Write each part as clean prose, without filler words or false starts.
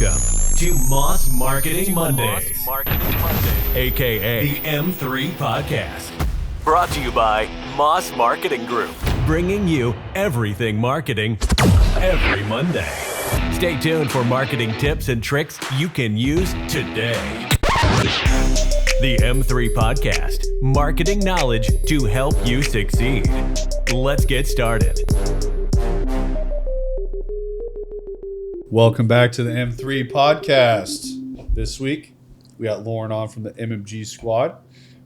Welcome to Moss Marketing Mondays, aka the M3 Podcast. Brought to you by Moss Marketing Group, bringing you everything marketing every Monday. Stay tuned for marketing tips and tricks you can use today. The M3 Podcast, marketing knowledge to help you succeed. Let's get started. Welcome back to the M3 Podcast. This week, we got Lauren on from the MMG squad.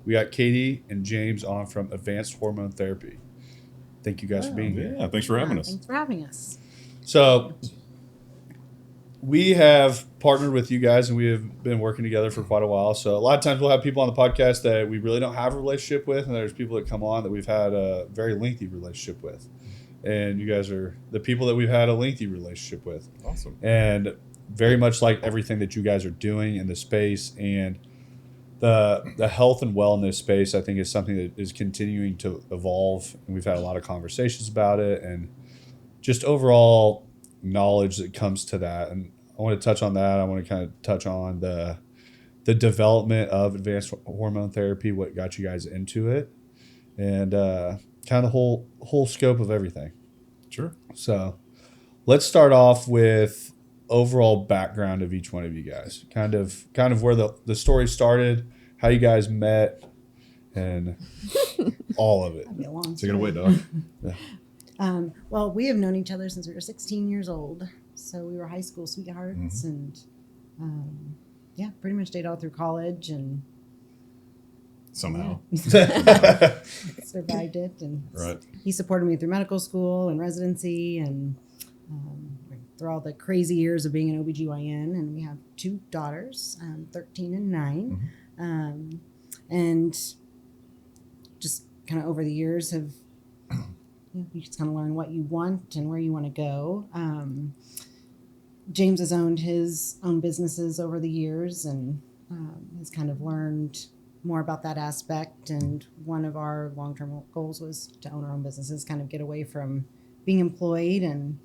We got Katie and James on from Advanced Hormone Therapy. Thank you guys for being here. Yeah, thanks for having us. Thanks for having us. So, we have partnered with you guys and we have been working together for quite a while. So, a lot of times we'll have people on the podcast that we really don't have a relationship with, and there's people that come on that we've had a very lengthy relationship with. And you guys are the people that we've had a lengthy relationship with. Awesome. And very much like everything that you guys are doing in the space, and the health and wellness space, I think, is something that is continuing to evolve. And we've had a lot of conversations about it and just overall knowledge that comes to that. And I want to touch on that. I want to kind of touch on the development of advanced hormone therapy, what got you guys into it, and kind of the whole scope of everything. Sure. So let's start off with overall background of each one of you guys. Kind of where the story started, how you guys met, and all of it. That'd be a long Take it story. away, dog. Yeah. Well, we have known each other since we were 16 years old. So we were high school sweethearts and pretty much stayed all through college and Somehow. survived it. And Right. he supported me through medical school and residency and through all the crazy years of being an OBGYN. And we have two daughters, 13 and 9. And just kind of over the years have, you just kind of learn what you want and where you want to go. James has owned his own businesses over the years and has kind of learned more about that aspect. And one of our long-term goals was to own our own businesses, kind of get away from being employed and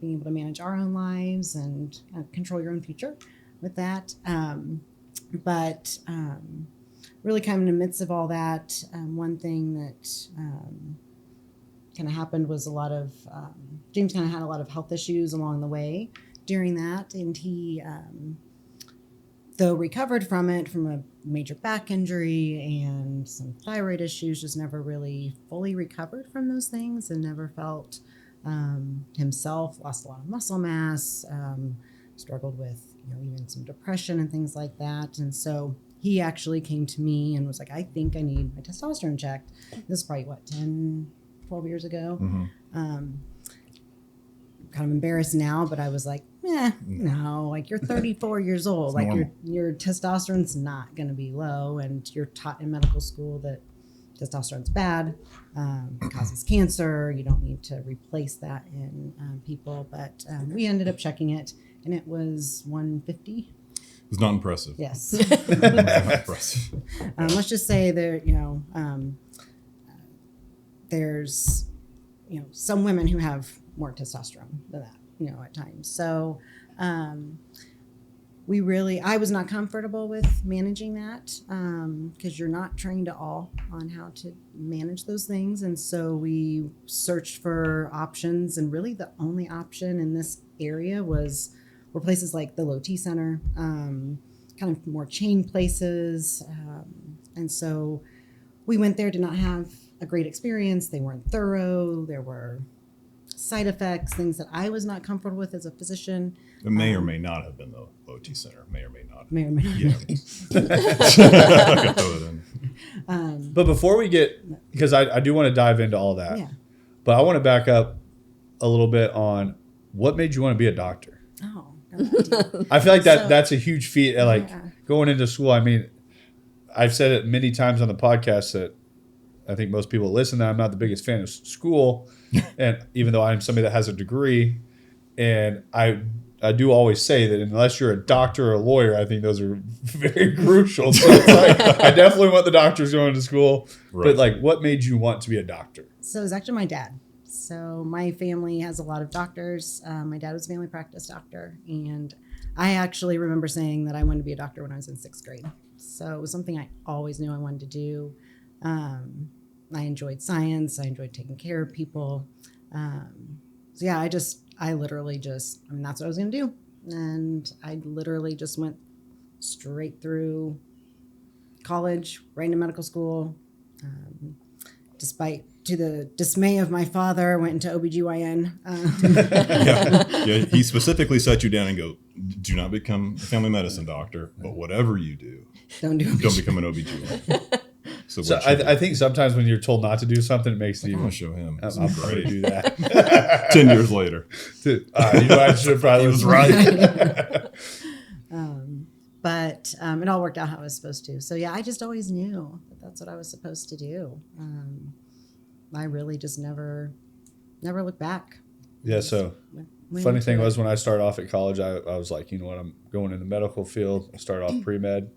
being able to manage our own lives and control your own future with that. But really kind of in the midst of all that, one thing that kind of happened was a lot of, James kind of had a lot of health issues along the way during that. And he, though recovered from it, from a major back injury and some thyroid issues, just never really fully recovered from those things and never felt himself, lost a lot of muscle mass, struggled with, even some depression and things like that. And so he actually came to me and was like, I think I need my testosterone checked. This is probably 10, 12 years ago. Kind of embarrassed now, but I was like, no, like you're 34 years old, like your testosterone's not going to be low, and you're taught in medical school that testosterone's bad, it causes cancer. You don't need to replace that in people, but we ended up checking it, and it was 150. It was not impressive. Yes. Not impressive. Let's just say there, there's, some women who have more testosterone than that, at times. So I was not comfortable with managing that because you're not trained at all on how to manage those things. And so we searched for options, and really the only option in this area were places like the Low T Center, kind of more chain places. And so we went there, did not have a great experience. They weren't thorough. There were side effects, things that I was not comfortable with as a physician. It may or may not have been the OT Center. May or may not. May or may not. Yeah. I could throw it in. But before we get, because I do want to dive into all that, but I want to back up a little bit on what made you want to be a doctor. Oh, God. I feel like that's a huge feat. Going into school, I mean, I've said it many times on the podcast that I think most people listen that I'm not the biggest fan of school, and even though I'm somebody that has a degree, and I do always say that unless you're a doctor or a lawyer, I think those are very crucial. So it's like, I definitely want the doctors going to school, but what made you want to be a doctor? So it was actually my dad. So my family has a lot of doctors. My dad was a family practice doctor, and I actually remember saying that I wanted to be a doctor when I was in 6th grade. So it was something I always knew I wanted to do. I enjoyed science. I enjoyed taking care of people. So yeah, I literally just, I mean, that's what I was going to do. And I literally just went straight through college, right into medical school. Despite to the dismay of my father, went into OBGYN. Yeah, he specifically set you down and go, do not become a family medicine doctor, but whatever you do, don't become an OBGYN. So I think sometimes when you're told not to do something, it makes I'm you. going to show him. I'm going to do that. 10 years later. I should have probably was right. But it all worked out how it was supposed to. So yeah, I just always knew that that's what I was supposed to do. I really just never looked back. Yeah. So funny thing was when I started off at college, I was like, you know what, I'm going in the medical field. I started off pre-med.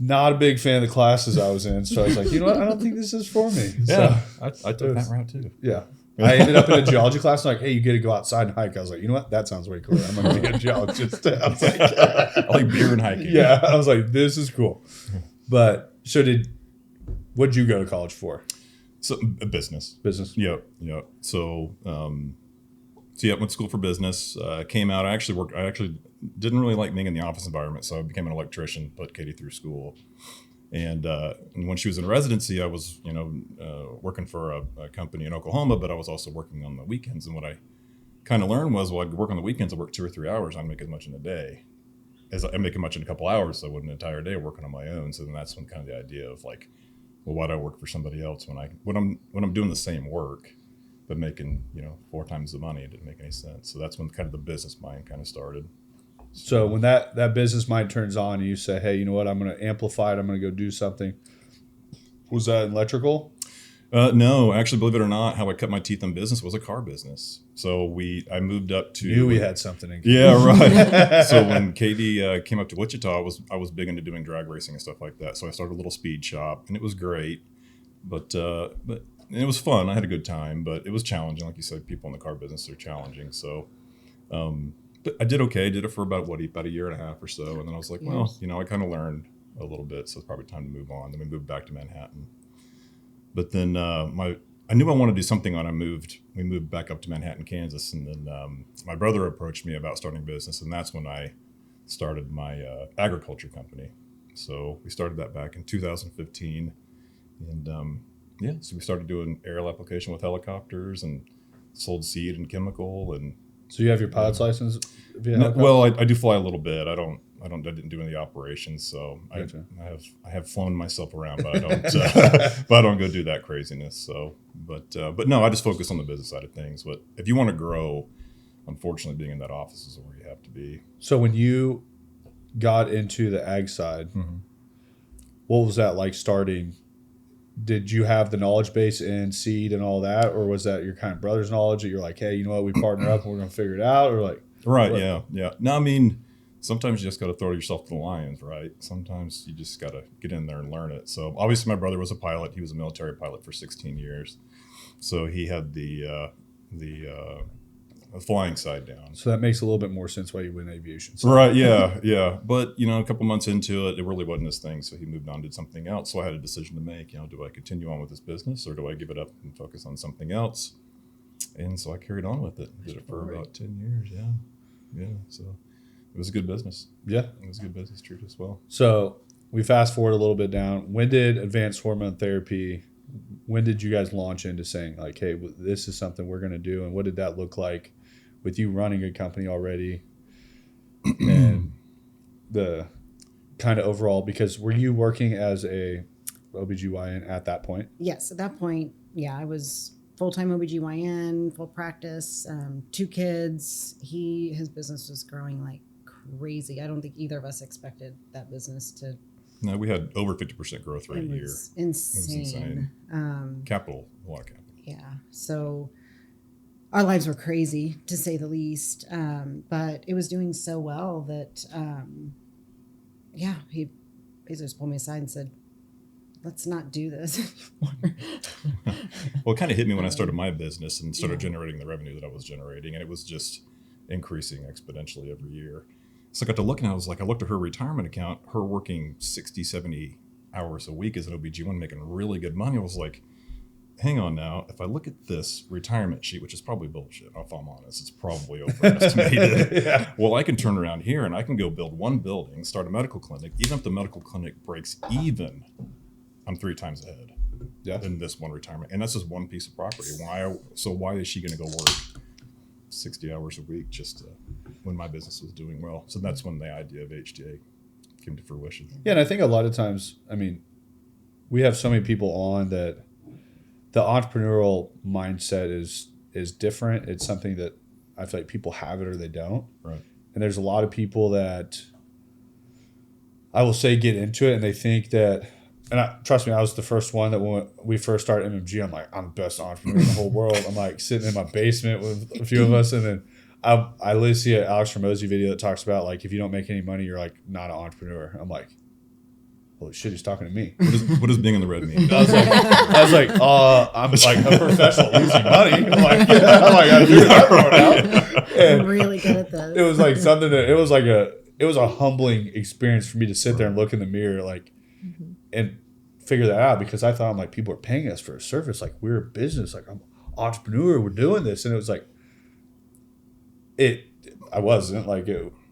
Not a big fan of the classes I was in. So I was like, you know what, I don't think this is for me. Yeah, so, I took that route too. Yeah. I ended up in a geology class. Like, hey, you get to go outside and hike. I was like, you know what? That sounds way cooler. I'm going to be a geologist. I was like, I like beer and hiking. Yeah. I was like, this is cool. But what'd you go to college for? So business. Business. Yep. So, went to school for business. Came out. I actually didn't really like being in the office environment, so I became an electrician. Put Katie through school, and when she was in residency, I was working for a company in Oklahoma, but I was also working on the weekends. And what I kind of learned was, well, I'd work on the weekends. I work 2 or 3 hours. I'd make as much in a day as I make as much in a couple hours. So I wouldn't an entire day working on my own. So then that's when kind of the idea of like, well, why do I work for somebody else when I'm doing the same work, but making 4 times the money? It didn't make any sense. So that's when kind of the business mind kind of started. So when that business mind turns on and you say, hey, you know what, I'm going to amplify it, I'm going to go do something. Was that electrical? No, actually, believe it or not, how I cut my teeth in business was a car business. So I moved up to. Knew we had something in common. Yeah, right. So when Katie came up to Wichita, I was big into doing drag racing and stuff like that. So I started a little speed shop, and it was great, but it was fun. I had a good time, but it was challenging. Like you said, people in the car business are challenging. So, but I did okay. I did it for about a year and a half or so, and then I was like, well, I kind of learned a little bit, so it's probably time to move on. Then we moved back to Manhattan. But then I knew I wanted to do something when we moved back up to Manhattan, Kansas. And then my brother approached me about starting a business. And that's when I started my agriculture company. So we started that back in 2015. And so we started doing aerial application with helicopters and sold seed and chemical. And so you have your pilot's license? Well, I do fly a little bit. I didn't do any operations, so Gotcha. I have flown myself around, but I don't but I don't go do that craziness. So, but no, I just focus on the business side of things. But if you want to grow, unfortunately, being in that office is where you have to be. So when you got into the ag side, what was that like starting? Did you have the knowledge base in seed and all that, or was that your kind of brother's knowledge that you're like, hey, you know what, we partner up and we're going to figure it out, or like? Right. What? Yeah. No, I mean, sometimes you just got to throw yourself to the lions, right? Sometimes you just got to get in there and learn it. So obviously my brother was a pilot. He was a military pilot for 16 years. So he had the flying side down. So that makes a little bit more sense why you went aviation. So. Right. Yeah. But, a couple months into it, it really wasn't his thing. So he moved on, did something else. So I had a decision to make, do I continue on with this business or do I give it up and focus on something else? And so I carried on with it. Did it for about 10 years. Yeah. So it was a good business. Yeah. It was a good business, true as well. So we fast forward a little bit down. When did advanced hormone therapy, when did you guys launch into saying like, hey, this is something we're going to do? And what did that look like with you running a company already and the kind of overall, because were you working as a OBGYN at that point? Yes. At that point, I was full-time OBGYN, full practice, 2 kids. His business was growing like crazy. I don't think either of us expected that business to. No, we had over 50% growth rate a year. Insane. It was insane. A lot of capital. Yeah. So our lives were crazy, to say the least. But it was doing so well that, he just pulled me aside and said, let's not do this. Well, it kind of hit me when I started my business and started generating the revenue that I was generating, and it was just increasing exponentially every year. So I got to looking, I looked at her retirement account, her working 60, 70 hours a week as an OBGYN, making really good money. I was like, hang on now, if I look at this retirement sheet, which is probably bullshit, if I'm honest, it's probably overestimated. Well, I can turn around here and I can go build one building, start a medical clinic. Even if the medical clinic breaks even, I'm 3 times ahead in this one retirement. And that's just one piece of property. Why is she going to go work 60 hours a week just when my business was doing well? So that's when the idea of HTA came to fruition. Yeah, and I think a lot of times, I mean, we have so many people on that the entrepreneurial mindset is different. It's something that I feel like people have it or they don't. Right. And there's a lot of people that I will say get into it and they think that, and trust me, I was the first one that when we first started MMG, I'm like, I'm the best entrepreneur in the whole world. I'm like sitting in my basement with a few of us, and then I literally see an Alex Hormone video that talks about like if you don't make any money, you're like not an entrepreneur. I'm like, holy shit, he's talking to me. What does being in the red mean? I was like, I'm like a professional losing money. I'm like, I figured that part out. And I'm really good at this. it was like something that it was a humbling experience for me to sit there and look in the mirror, like, and figure that out, because I thought, I'm like, people are paying us for a service, like we're a business, like I'm an entrepreneur, we're doing this, and it was like, I wasn't like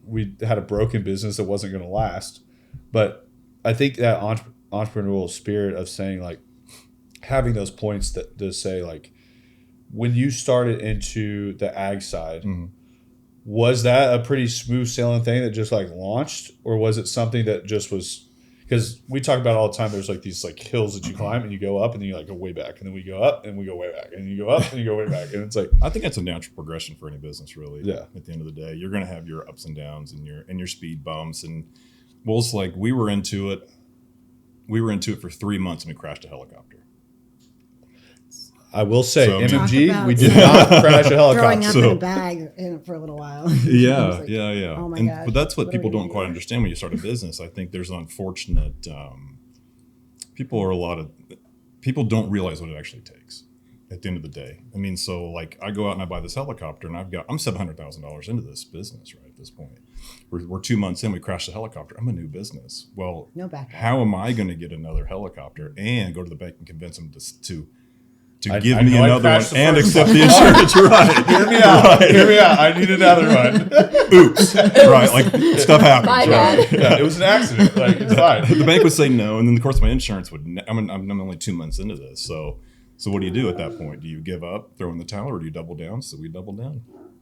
we had a broken business that wasn't going to last, but I think that entrepreneurial spirit of saying like having those points that to say like when you started into the ag side, was that a pretty smooth sailing thing that just like launched, or was it something that just was, because we talk about it all the time, there's like these like hills that you climb and you go up and then you like go way back and then we go up and we go way back and you go up and you go way back, and it's like, I think that's a natural progression for any business, really. Yeah. At the end of the day, you're going to have your ups and downs and your speed bumps, and well, it's like we were into it for 3 months and we crashed a helicopter. I will say, So, MMG, we did not crash a helicopter. Throwing up in a bag for a little while. Yeah, Like, yeah. Oh my And gosh. but that's what What are people we gonna don't quite do? understand when you start a business. I think there's unfortunate people don't realize what it actually takes at the end of the day. I mean, so like I go out and I buy this helicopter and I'm $700,000 into this business right at this point. We're 2 months in, we crashed the helicopter. I'm a new business. Well, No backup. how am I going to get another helicopter and go to the bank and convince them to I give know me I another one crashed the and first accept one. the insurance? Right. Hear me out. Hear me out. I need another one. Oops. Right. Like stuff happens. My Right. bad. Yeah, it was an accident. Like, it's fine. The bank would say no, and then of course my insurance would. I'm only 2 months into this, so what do you do at that point? Do you give up, throw in the towel, or do you double down? So we doubled down.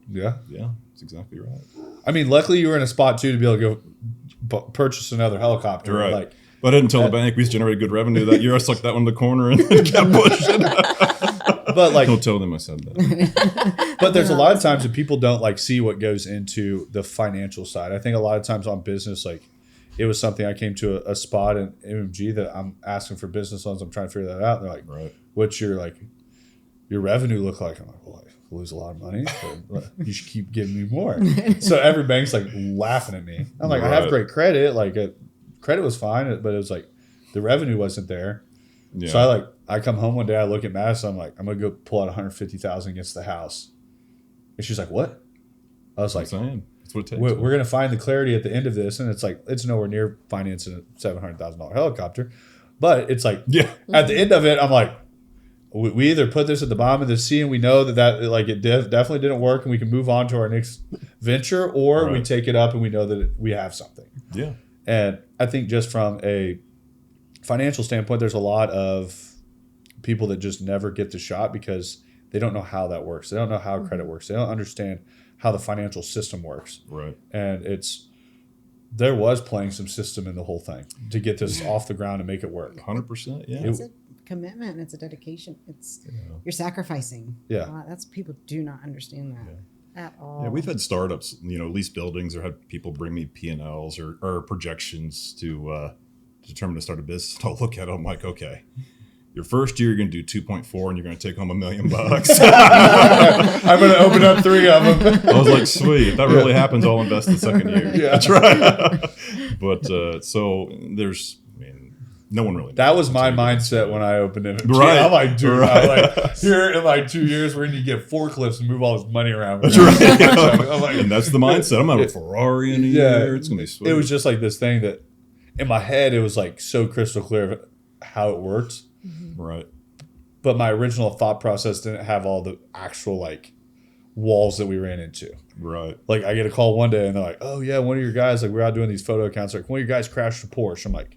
Yeah. Yeah, that's exactly right. I mean, luckily you were in a spot too to be able to go purchase another helicopter. Right. Like, But I didn't tell the bank we generated good revenue that year. I stuck that one in the corner and kept pushing. but like, Don't tell them I said that. but there's a lot of times that people don't like see what goes into the financial side. I think a lot of times on business, like it was something I came to a spot in MMG that I'm asking for business loans. I'm trying to figure that out. And they're like, Right. what's your revenue look like? I'm like, well, I lose a lot of money, but you should keep giving me more. So every bank's like laughing at me. I'm like, I have Right. great credit. Like credit was fine, but it was like the revenue wasn't there. Yeah. So I come home one day, I look at Madison, I'm like, I'm gonna go pull out 150,000 against the house. And she's like, what? I was like, I'm saying that's what it takes. we're gonna find the clarity at the end of this, and it's like it's nowhere near financing a $700,000 helicopter, but it's like Yeah. at the end of it, I'm like, we either put this at the bottom of the sea and we know that like it definitely didn't work and we can move on to our next venture, or we Right. take it up and we know that we have something. Yeah. And I think just from a financial standpoint, there's a lot of people that just never get the shot because they don't know how that works. They don't know how credit works. They don't understand how the financial system works. Right. And there was playing some system in the whole thing to get this off the ground and make it work. 100%. Yeah. It's a commitment and it's a dedication. You're sacrificing. Yeah. That's people do not understand that at all. Yeah, we've had startups, lease buildings, or had people bring me P&Ls or projections to determine to start a business. And I'll look at it, I'm like, okay, your first year you're going to do 2.4 and you're going to take home $1 million. I'm going to open up 3 of them. I was like, sweet, if that really happens, I'll invest the second year. Yeah. That's right. But so No one really. That was my mindset when I opened it. Right. I'm like, dude, Right. I'm like, here in like 2 years, we're going to get forklifts and move all this money around. That's right. I'm like, And that's the mindset. I'm gonna have a Ferrari in a year. It's gonna be sweet. It was just like this thing that in my head, it was like so crystal clear of how it works. right. But my original thought process didn't have all the actual like walls that we ran into. Right. Like I get a call one day and they're like, oh yeah, one of your guys, like we're out doing these photo accounts. Like one of your guys crashed a Porsche. I'm like,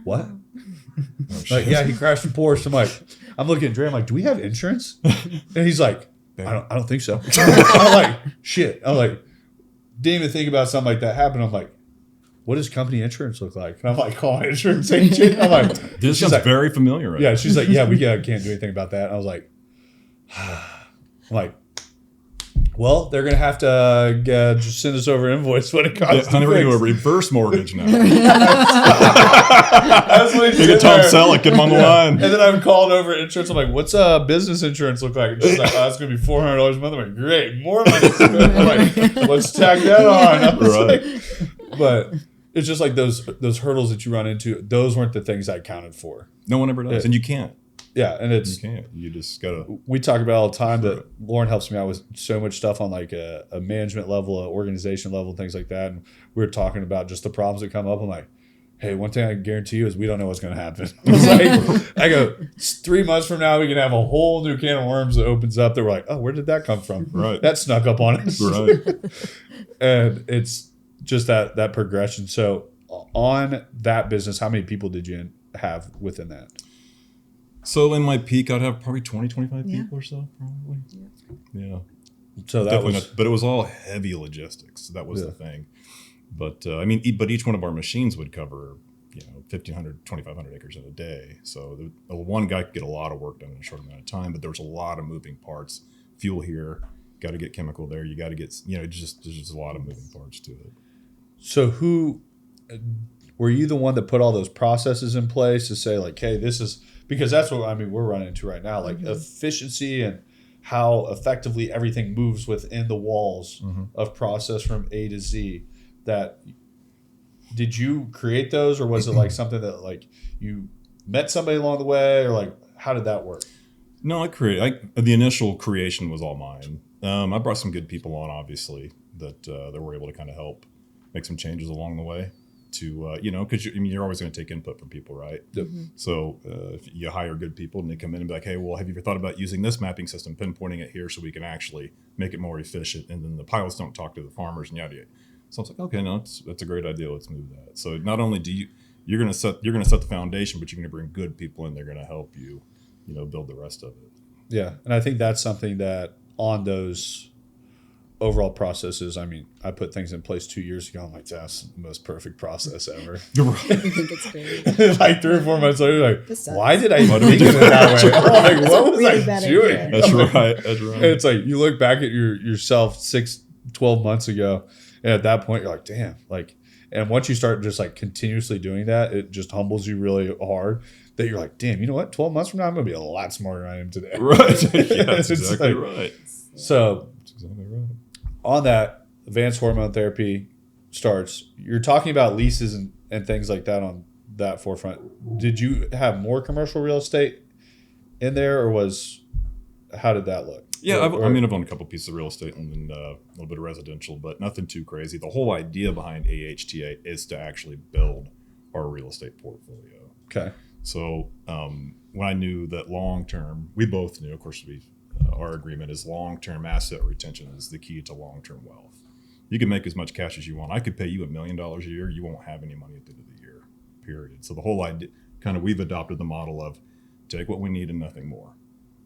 what? Like, yeah, he crashed a Porsche. I'm looking at Dre. I'm like, do we have insurance? And he's like, I don't think so. I'm like, shit. I'm like, didn't even think about something like that happen. I'm like, what does company insurance look like? And I'm like, calling insurance agent. I'm like, This sounds like, very familiar, right? yeah. She's like, yeah, we can't do anything about that. And I was like, I'm like, well, they're gonna have to just send us over an invoice when it comes. Yeah, honey, we're gonna do a reverse mortgage now. Take a Tom Selleck, get him on the line. And then I'm calling over insurance. I'm like, what's business insurance look like? And she's like, oh, it's going to be $400 a month. I'm like, great, more money. I'm like, let's tag that on. I was Right. like, but it's just like those hurdles that you run into. Those weren't the things I counted for. No one ever does, and you can't. Yeah, and You can't. You just gotta. we talk about all the time that Lauren helps me out with so much stuff on like a management level, a organization level, things like that. And we were talking about just the problems that come up. I'm like, hey, one thing I can guarantee you is we don't know what's going to happen. I go, 3 months from now, we can have a whole new can of worms that opens up that we're like, oh, where did that come from? Right. That snuck up on us. Right. And it's just that progression. So on that business, how many people did you have within that? So in my peak, I'd have probably 20, 25 people or so, probably. Yeah. So that Definitely was, not, but it was all heavy logistics. That was the thing. But I mean, but each one of our machines would cover, 1,500, 2,500 acres in a day. So one guy could get a lot of work done in a short amount of time, but there was a lot of moving parts. Fuel here, got to get chemical there. You got to get, there's just a lot of moving parts to it. so who, were you the one that put all those processes in place to say like, hey, this is, because that's what we're running into right now, like efficiency and how effectively everything moves within the walls of process from A to Z. That did you create those, or was it like something that like you met somebody along the way, or like how did that work? No, the initial creation was all mine. I brought some good people on, obviously, that were able to kind of help make some changes along the way. To because you're always going to take input from people, right? Yep. So if you hire good people and they come in and be like, hey, well, have you ever thought about using this mapping system, pinpointing it here so we can actually make it more efficient? And then the pilots don't talk to the farmers and yada yada. So I was like, okay, no, that's a great idea. Let's move that. So not only you're going to set the foundation, but you're going to bring good people in. They're going to help you, build the rest of it. Yeah, and I think that's something that on those overall processes, I put things in place 2 years ago. I'm like, that's the most perfect process ever. I think it's great. Like 3 or 4 months later, like, This sucks. why did I think of it that way? I'm like, what was really I bad doing? idea. That's I'm like, right. That's right. And it's like you look back at yourself 12 months ago, and at that point you're like, damn, like, and once you start just like continuously doing that, it just humbles you really hard that you're like, damn, you know what? 12 months from now, I'm gonna be a lot smarter than I am today. Right. Yeah, that's It's exactly like- right. So That's exactly right. on that, advanced hormone therapy starts. You're talking about leases and things like that on that forefront. Did you have more commercial real estate in there, or how did that look? Yeah, I've Or- owned a couple pieces of real estate and a little bit of residential, but nothing too crazy. The whole idea behind AHTA is to actually build our real estate portfolio. Okay. So when I knew that long term, we both knew, of course, our agreement is long term asset retention is the key to long term wealth. You can make as much cash as you want. I could pay you $1 million a year. You won't have any money at the end of the year, period. So the whole idea, we've adopted the model of take what we need and nothing more.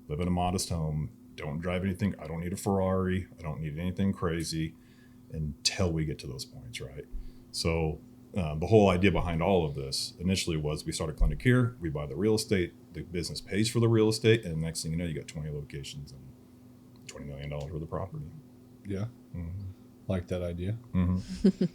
Live in a modest home. Don't drive anything. I don't need a Ferrari. I don't need anything crazy until we get to those points, right? So the whole idea behind all of this initially was we start a clinic here, we buy the real estate, the business pays for the real estate, and the next thing you know, you got 20 locations and $20 million worth of property. Yeah. Mm-hmm. Like that idea. Mm-hmm.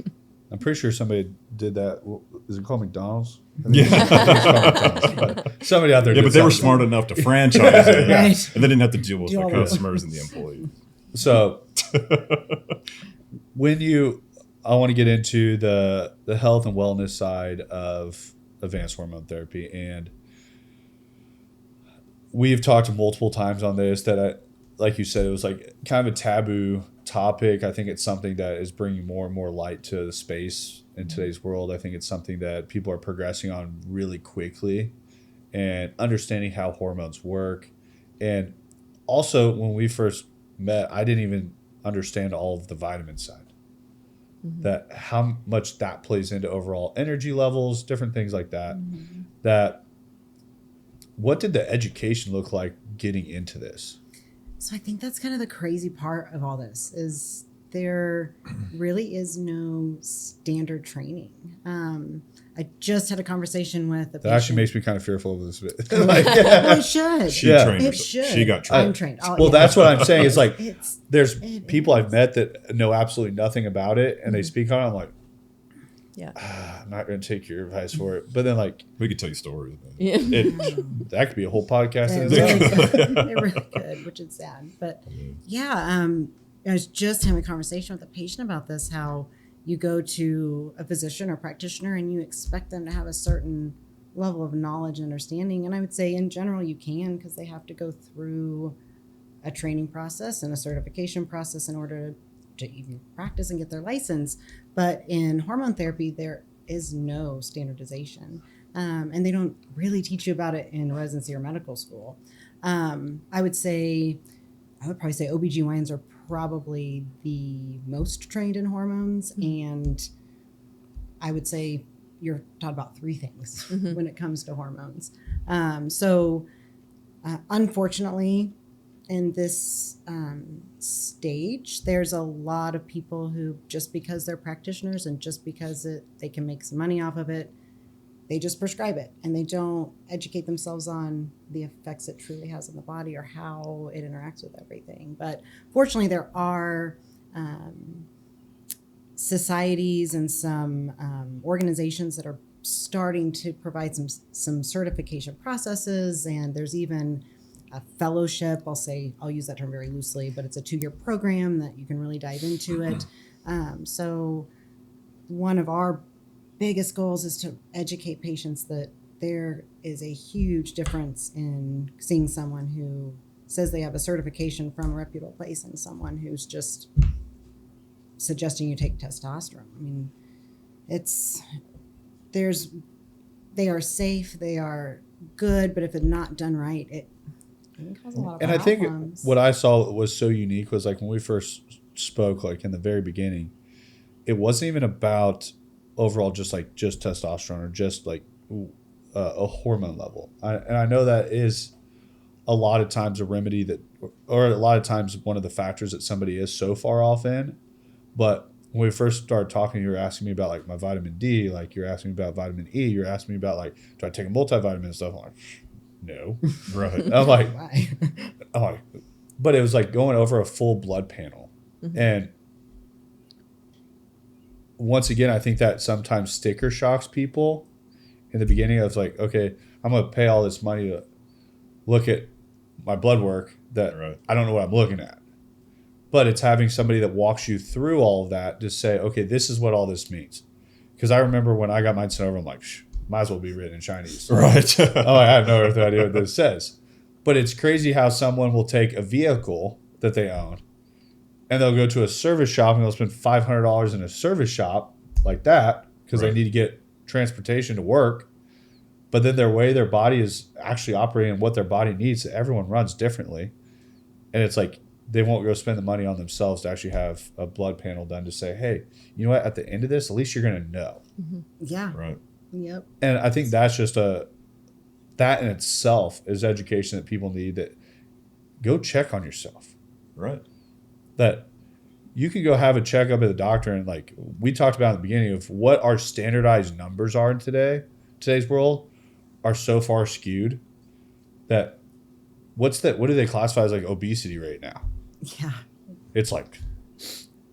I'm pretty sure somebody did that. Is it called McDonald's? Yeah. It's called McDonald's, but somebody out there. Yeah, did but they were something. smart enough to franchise it, Right. and they didn't have to deal with Deal the with it. customers and the employees. So I want to get into the health and wellness side of advanced hormone therapy. And we've talked multiple times on this that like you said, it was like kind of a taboo topic. I think it's something that is bringing more and more light to the space in today's world. I think it's something that people are progressing on really quickly and understanding how hormones work. And also, when we first met, I didn't even understand all of the vitamin side. That how much that plays into overall energy levels, different things like that. That what did the education look like getting into this? So I think that's kind of the crazy part of all this is there really is no standard training. I just had a conversation with a patient. That actually makes me kind of fearful of this bit. Well, it should. She trained It herself. should. She got trained. I'm trained. Well, that's what I'm saying. Is like there's it people is. I've met that know absolutely nothing about it, and they speak on it. I'm like, Yeah. I'm not going to take your advice for it. But then, like, We could tell you stories. Yeah. that could be a whole podcast. It in really itself. could. It really could, which is sad. But yeah, I was just having a conversation with a patient about this, how you go to a physician or practitioner and you expect them to have a certain level of knowledge and understanding. And I would say in general you can, because they have to go through a training process and a certification process in order to even practice and get their license. But in hormone therapy, there is no standardization. And they don't really teach you about it in residency or medical school. I would probably say OBGYNs are probably the most trained in hormones. And I would say you're taught about three things when it comes to hormones. Unfortunately, in this stage, there's a lot of people who, just because they're practitioners and just because they can make some money off of it, they just prescribe it and they don't educate themselves on the effects it truly has on the body or how it interacts with everything. But fortunately, there are societies and some organizations that are starting to provide some certification processes, and there's even a fellowship. I'll use that term very loosely, but it's a 2-year program that you can really dive into it. So one of our biggest goals is to educate patients that there is a huge difference in seeing someone who says they have a certification from a reputable place and someone who's just suggesting you take testosterone. I mean, they are safe, they are good, but if it's not done right, it can cause a lot of And I problems. think what I saw was so unique was like when we first spoke, like in the very beginning, it wasn't even about overall just testosterone or just like a hormone level. And I know that is a lot of times a remedy or a lot of times one of the factors that somebody is so far off in. But when we first started talking, you were asking me about like my vitamin D, like you're asking me about vitamin E, you're asking me about like, do I take a multivitamin and stuff? I'm like, no. Right. I'm like, Why? but it was like going over a full blood panel. And once again, I think that sometimes sticker shocks people in the beginning. I was like, okay, I'm going to pay all this money to look at my blood work that I don't know what I'm looking at. But it's having somebody that walks you through all of that to say, okay, this is what all this means. Because I remember when I got mine sent over, I'm like, might as well be written in Chinese. Right. Oh, I have no idea what this says. But it's crazy how someone will take a vehicle that they own and they'll go to a service shop and they'll spend $500 in a service shop like that because they need to get transportation to work. But then their way their body is actually operating and what their body needs, everyone runs differently. And it's like they won't go spend the money on themselves to actually have a blood panel done to say, hey, you know what, at the end of this, at least you're going to know. Yeah. Right. Yep. And I think that's just that in itself is education that people need, that go check on yourself. Right. That you can go have a checkup at the doctor, and like we talked about in the beginning of what our standardized numbers are in today's world are so far skewed that what do they classify as like obesity rate now? Yeah. It's like,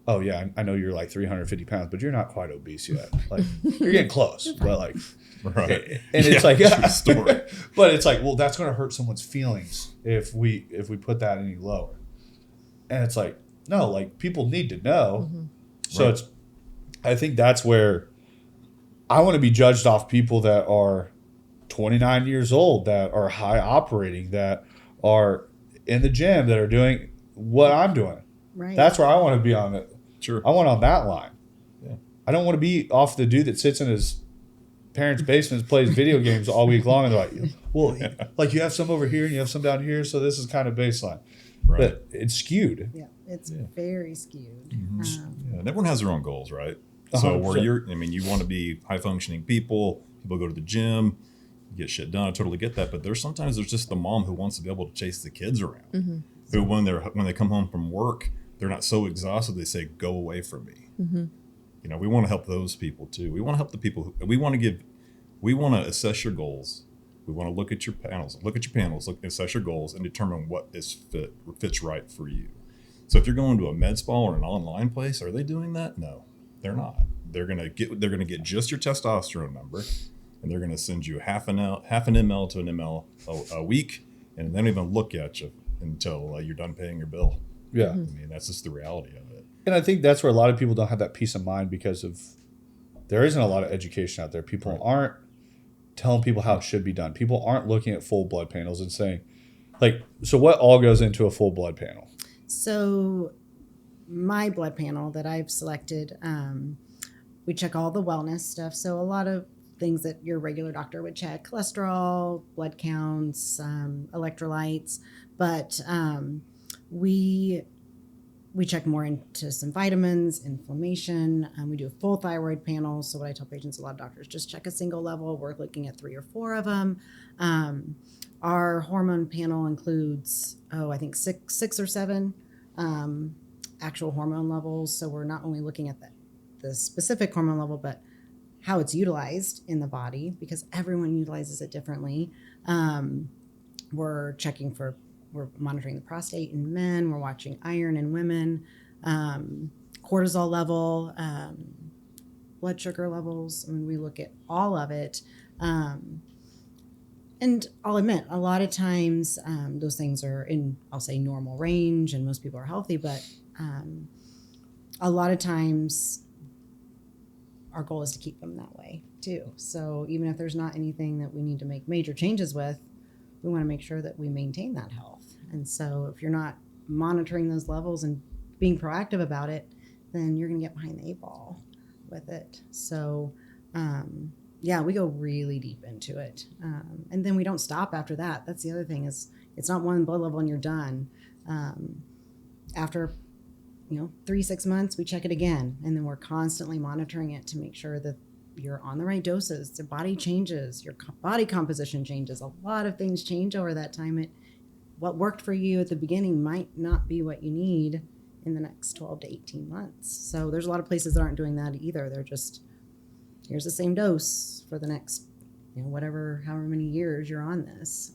oh yeah, I know you're like 350 pounds, but you're not quite obese yet. Like you're getting close, but like, Right. and it's like, true story. but it's like, well, that's going to hurt someone's feelings if we put that any lower. And it's like, no, like people need to know. So I think that's where I want to be judged off people that are 29 years old, that are high operating, that are in the gym, that are doing what I'm doing. Right. That's where I want to be on it. Sure. I want on that line. Yeah. I don't want to be off the dude that sits in his parents' basement and plays video games all week long and they're like, well, like you have some over here and you have some down here, so this is kind of baseline. Right. But it's skewed. Yeah, it's very skewed. Yeah, and everyone has their own goals, right? So where 100%. you want to be high functioning people go to the gym, get shit done. I totally get that. But there's just the mom who wants to be able to chase the kids around. Who when they come home from work, they're not so exhausted, they say, go away from me. You know, we want to help those people too. We want to help the people we want to assess your goals. We want to look at your panels, assess your goals and determine what fits right for you. So if you're going to a med spa or an online place, are they doing that? No, they're not. They're gonna get just your testosterone number, and they're gonna send you half an ml to an ml a week, and they don't even look at you until you're done paying your bill. Yeah. I mean, that's just the reality of it. And I think that's where a lot of people don't have that peace of mind because there isn't a lot of education out there. People aren't telling people how it should be done. People aren't looking at full blood panels and saying, like, so what all goes into a full blood panel? So my blood panel that I've selected, we check all the wellness stuff. So a lot of things that your regular doctor would check: cholesterol, blood counts, electrolytes. But we check more into some vitamins, inflammation. We do a full thyroid panel. So what I tell patients, a lot of doctors just check a single level. We're looking at 3 or 4 of them. Our hormone panel includes, I think 6 or 7 actual hormone levels. So we're not only looking at the specific hormone level, but how it's utilized in the body, because everyone utilizes it differently. We're monitoring the prostate in men. We're watching iron in women, cortisol level, blood sugar levels. I mean, we look at all of it. And I'll admit, a lot of times those things are in, I'll say, normal range, and most people are healthy. But a lot of times our goal is to keep them that way too. So even if there's not anything that we need to make major changes with, we want to make sure that we maintain that health. And so if you're not monitoring those levels and being proactive about it, then you're going to get behind the 8 ball with it. So we go really deep into it. And then we don't stop after that. That's the other thing, is it's not one blood level and you're done. After 3-6 months, we check it again. And then we're constantly monitoring it to make sure that you're on the right doses. The body changes, your body composition changes. A lot of things change over that time. What worked for you at the beginning might not be what you need in the next 12 to 18 months. So there's a lot of places that aren't doing that either. They're just, here's the same dose for the next, however many years you're on this.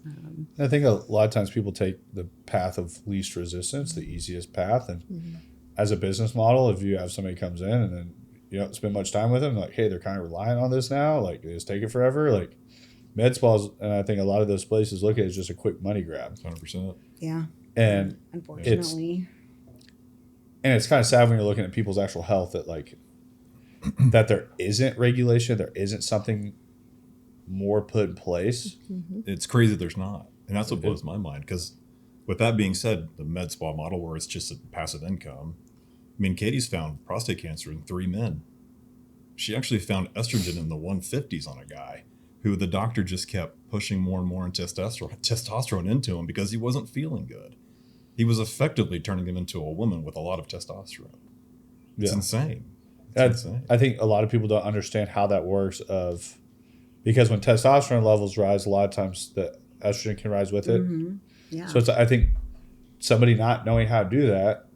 I think a lot of times people take the path of least resistance, the easiest path. And as a business model, if you have somebody comes in and then you don't spend much time with them, like, hey, they're kind of relying on this now, like they just take it forever. Like med spas, and I think a lot of those places look at it as just a quick money grab. 100%. Yeah. And unfortunately. It's kind of sad when you're looking at people's actual health that there isn't regulation, there isn't something more put in place. It's crazy there's not. And that's what blows my mind. Because with that being said, the med spa model where it's just a passive income, I mean, Katie's found prostate cancer in 3 men. She actually found estrogen in the 150s on a guy who the doctor just kept pushing more and more testosterone into him because he wasn't feeling good. He was effectively turning him into a woman with a lot of testosterone. It's insane. Insane. I think a lot of people don't understand how that works because when testosterone levels rise, a lot of times the estrogen can rise with it. Yeah. So I think somebody not knowing how to do that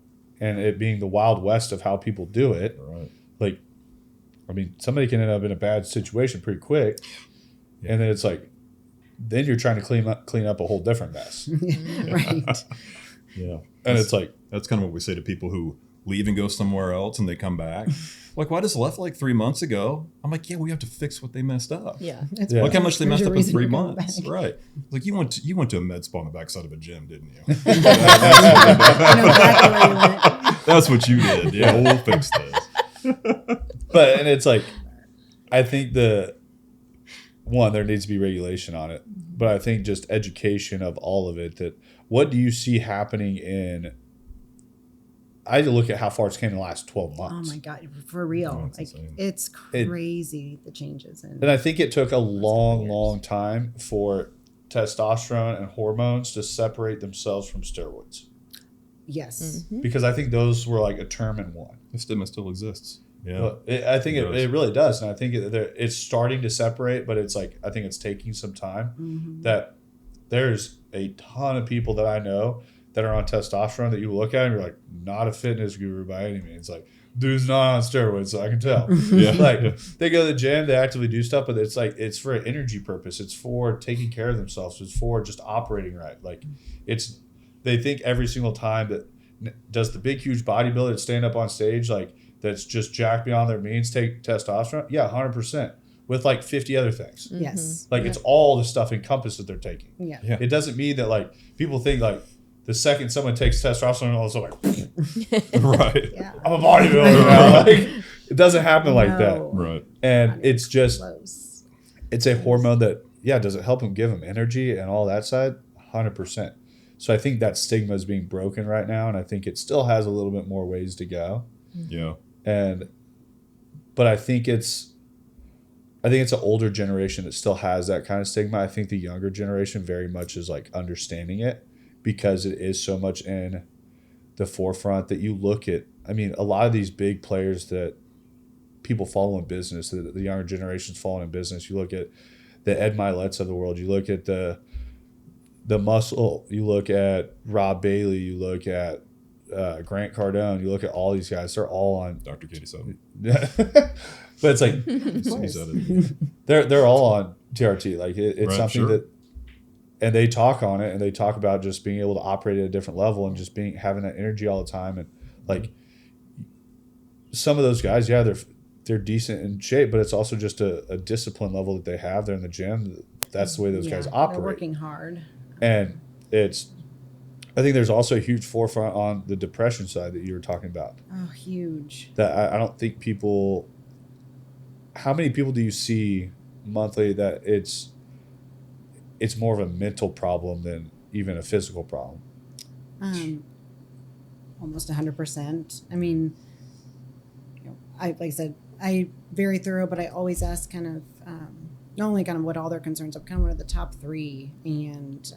and it being the Wild West of how people do it, right. Like, I mean, somebody can end up in a bad situation pretty quick. Yeah. And then it's like, then you're trying to clean up a whole different mess. Right. Yeah. And it's like, that's kind of what we say to people who leave and go somewhere else and they come back. Like, well, I just left like 3 months ago. I'm like, yeah, we have to fix what they messed up. Yeah. Look how much they messed up in 3 months. Right. Like, you went to a med spa on the backside of a gym, didn't you? I know exactly where you went. That's what you did. Yeah, we'll fix this. But, and it's like, I think there needs to be regulation on it, but I think just education of all of it. That what do you see happening in? I had to look at how far it's came in the last 12 months. Oh my God, for real. That's insane. It's crazy, the changes. And I think it took a long time for testosterone and hormones to separate themselves from steroids. Yes. Because I think those were like a term in one. The stigma still exists. Yeah. Well, I think it really does. And I think it's starting to separate, but it's like, I think it's taking some time. That there's a ton of people that I know that are on testosterone that you look at and you're like, not a fitness guru by any means. Like, dude's not on steroids, so I can tell. They go to the gym, they actively do stuff, but it's like, it's for an energy purpose. It's for taking care of themselves. It's for just operating right. Like, they think every single time that does the big, huge bodybuilder stand up on stage, like, that's just jacked beyond their means, take testosterone? Yeah, 100%. With like 50 other things. Yes. Like, it's all the stuff encompassed that they're taking. Yeah. It doesn't mean that, like, people think, like, the second someone takes testosterone, all of a sudden, like, Right. Yeah. I'm a bodybuilder now. Like, it doesn't happen like that. Right. And it's just, Close. it's a hormone that, does it help them give them energy and all that side? 100%. So I think that stigma is being broken right now, and I think it still has a little bit more ways to go. Yeah. But I think it's an older generation that still has that kind of stigma. I think the younger generation very much is like understanding it because it is so much in the forefront that you look at. I mean, a lot of these big players that people follow in business, the younger generation's following in business. You look at the Ed Milet's of the world. You look at the Muscle. You look at Rob Bailey. You look at Grant Cardone. You look at all these guys. They're all on Dr. Katie Sutton. But it's like He said it. they're all on TRT. Like it's Right, something sure. that, and they talk on it, and they talk about just being able to operate at a different level and just having that energy all the time. And like some of those guys, they're decent in shape, but it's also just a discipline level that they have. They're in the gym. That's the way those guys operate. They're working hard. And I think there's also a huge forefront on the depression side that you were talking about. Oh, huge. That I don't think people. How many people do you see monthly that it's more of a mental problem than even a physical problem? Almost 100%. I mean, like I said, I very thorough, but I always ask kind of not only kind of what all their concerns are, but kind of what are the top three, and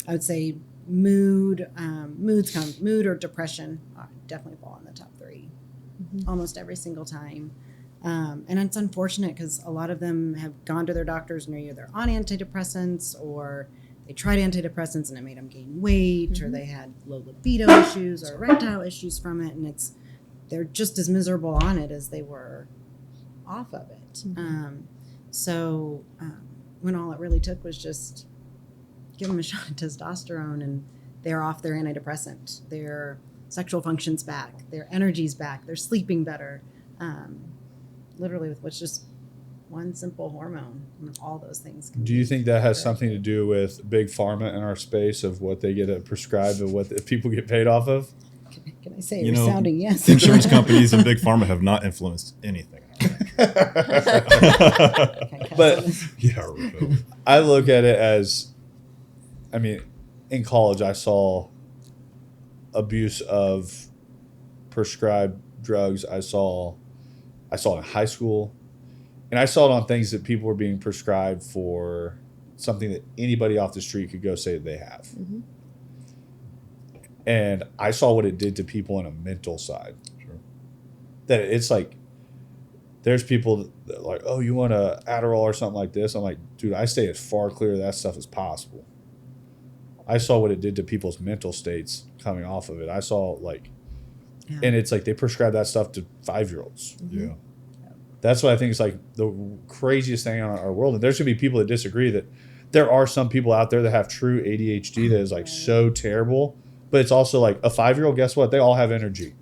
I would say mood or depression definitely fall in the top three almost every single time. And it's unfortunate because a lot of them have gone to their doctors and are either on antidepressants or they tried antidepressants and it made them gain weight, or they had low libido issues or erectile issues from it, and they're just as miserable on it as they were off of it. So when all it really took was just give them a shot of testosterone and they're off their antidepressant, their sexual function's back, their energy's back, they're sleeping better. Literally with what's just one simple hormone, and all those things. Do you think that has something to do with big pharma in our space of what they get prescribed and what people get paid off of? Can I say you're sounding yes? Insurance companies and big pharma have not influenced anything. But Yeah, right. I look at it as, I mean, in college I saw abuse of prescribed drugs. I saw it in high school, and I saw it on things that people were being prescribed for something that anybody off the street could go say that they have. And I saw what it did to people on a mental side. Sure. That it's like, there's people that are like, oh, you want a Adderall or something like this? I'm like, dude, I stay as far clear of that stuff as possible. I saw what it did to people's mental states coming off of it. I saw and it's like they prescribe that stuff to 5-year-olds. Yeah. That's what I think is like the craziest thing in our world. And there's going to be people that disagree that there are some people out there that have true ADHD that is like so terrible. But it's also like a 5-year-old, guess what? They all have energy.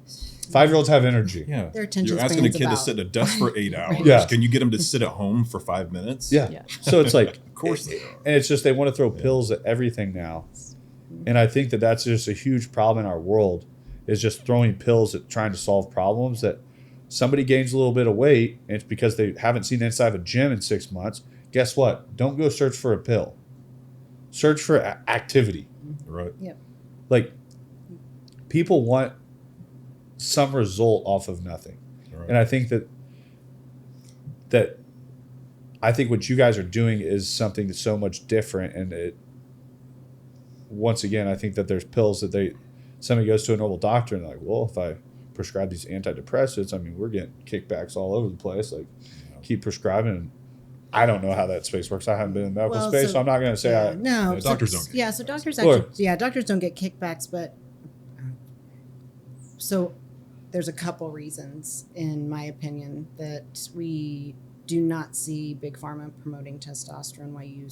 5-year-olds have energy. Yeah. Their attention You're asking a span's kid to about- sit at a desk for 8 hours. Yeah. Can you get them to sit at home for 5 minutes? Yeah. So it's like, Of course they are. and it's just they want to throw pills at everything now. And I think that that's just a huge problem in our world, is just throwing pills at trying to solve problems that somebody gains a little bit of weight, and it's because they haven't seen the inside of a gym in 6 months. Guess what? Don't go search for a pill. Search for activity. Right. Yep. Like, people want some result off of nothing. Right. And I think that I think what you guys are doing is something that's so much different. And it, once again, I think that there's pills that somebody goes to a normal doctor and they're like, well, if I prescribe these antidepressants, I mean, we're getting kickbacks all over the place. Like, keep prescribing. I don't know how that space works. I haven't been in the medical space, so I'm not going to say doctors don't. So doctors actually, doctors don't get kickbacks, but so there's a couple reasons, in my opinion, that we do not see big pharma promoting testosterone. Why you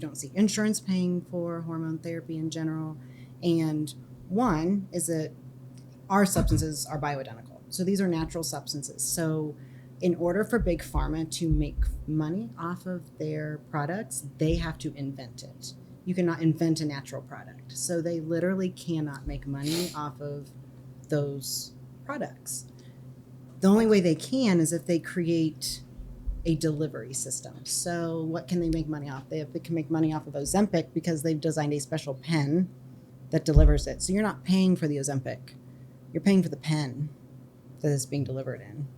don't see insurance paying for hormone therapy in general, and one is that our substances are bioidentical. So these are natural substances. So in order for big pharma to make money off of their products, they have to invent it. You cannot invent a natural product. So they literally cannot make money off of those products. The only way they can is if they create a delivery system. So what can they make money off? They can make money off of Ozempic because they've designed a special pen that delivers it. So you're not paying for the Ozempic. You're paying for the pen that is being delivered in.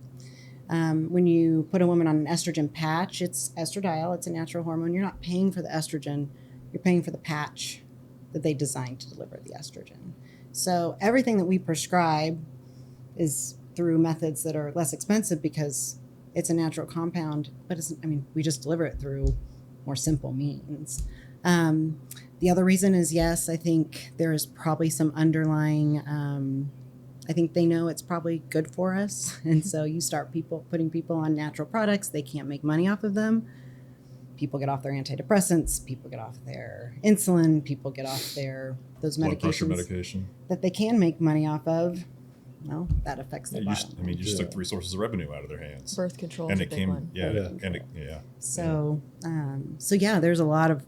When you put a woman on an estrogen patch, it's estradiol, it's a natural hormone. You're not paying for the estrogen, you're paying for the patch that they designed to deliver the estrogen. So everything that we prescribe is through methods that are less expensive because it's a natural compound, but we just deliver it through more simple means. The other reason is, yes, I think there is probably some underlying I think they know it's probably good for us. And so you start putting people on natural products, they can't make money off of them. People get off their antidepressants, people get off their insulin, people get off those Blood pressure medications medication that they can make money off of. Well, that affects the bottom line. You just took 3 sources of revenue out of their hands. Birth control and is a big one. So yeah, there's a lot of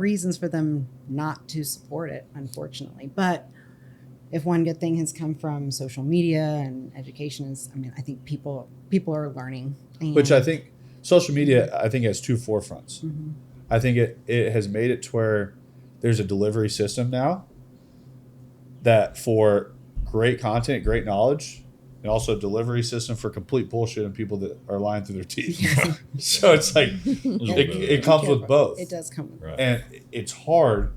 reasons for them not to support it, unfortunately. But if one good thing has come from social media and education is, I think people are learning. Which I think social media, I think, has 2 forefronts. Mm-hmm. I think it has made it to where there's a delivery system now that for great content, great knowledge, and also a delivery system for complete bullshit and people that are lying through their teeth. So it's like, it comes with both. It does come with both. And it's hard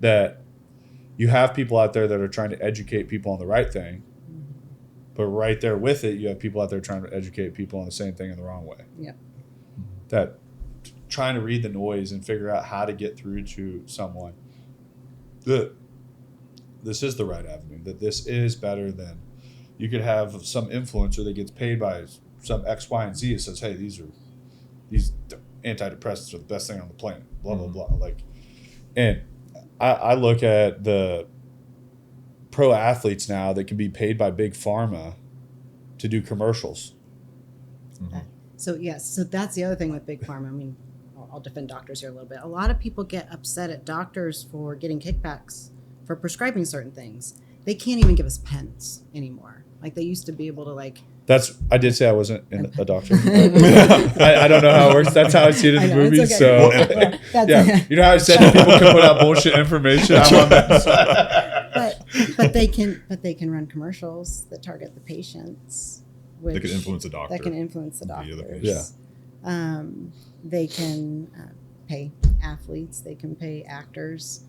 that you have people out there that are trying to educate people on the right thing, but right there with it, you have people out there trying to educate people on the same thing in the wrong way. Yep. That trying to read the noise and figure out how to get through to someone that this is the right avenue, that this is better than you could have some influencer that gets paid by some X, Y, and Z that says, hey, these antidepressants are the best thing on the planet, blah, blah, blah. And I look at the pro athletes now that can be paid by big pharma to do commercials. Mm-hmm. So that's the other thing with big pharma. I'll defend doctors here a little bit. A lot of people get upset at doctors for getting kickbacks for prescribing certain things. They can't even give us pens anymore. Like they used to be able to I did say I wasn't a doctor. I don't know how it works. That's how I see it in the movies. Okay. So yeah, you know how I said that people can put out bullshit information. I'm on that side. But they can run commercials that target the patients. They can influence the doctor. That can influence the doctors. Yeah. They can pay athletes. They can pay actors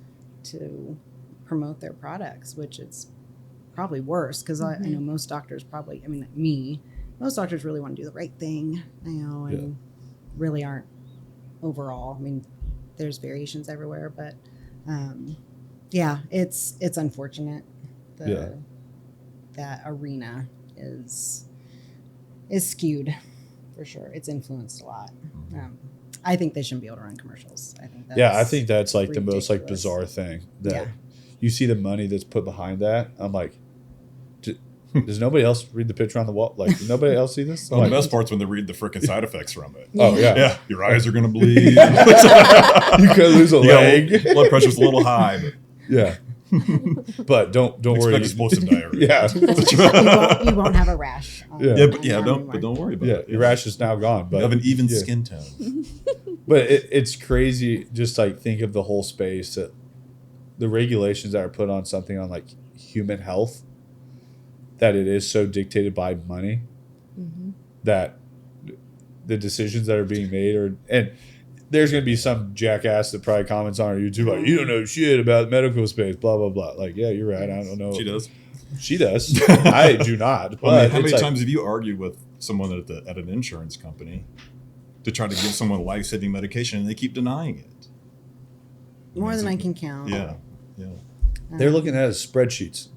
to promote their products, which is probably worse because I know most doctors most doctors really want to do the right thing, and really aren't overall. There's variations everywhere, but it's unfortunate. That arena is skewed for sure. It's influenced a lot. I think they shouldn't be able to run commercials. I think that's like ridiculous. The most bizarre thing that you see the money that's put behind that. I'm like, does nobody else read the picture on the wall? Like, does nobody else see this? Well, the best part's when they read the freaking side effects from it. Oh yeah. Your eyes are gonna bleed. You could lose a leg. Blood pressure's a little high, but yeah. But don't worry. Expect explosive diarrhea. Yeah. You won't have a rash. Don't worry about it. Your rash is now gone. But you have an even skin tone. But it's crazy. Just like think of the whole space, that the regulations that are put on something on like human health, that it is so dictated by money, that the decisions that are being made and there's going to be some jackass that probably comments on our YouTube like, you don't know shit about the medical space, blah, blah, blah. Like, yeah, you're right. I don't know. She does. I do not. Well, I mean, how many times have you argued with someone at an insurance company to try to give someone life-saving medication and they keep denying it? More than I can count. Yeah. They're looking at it as spreadsheets.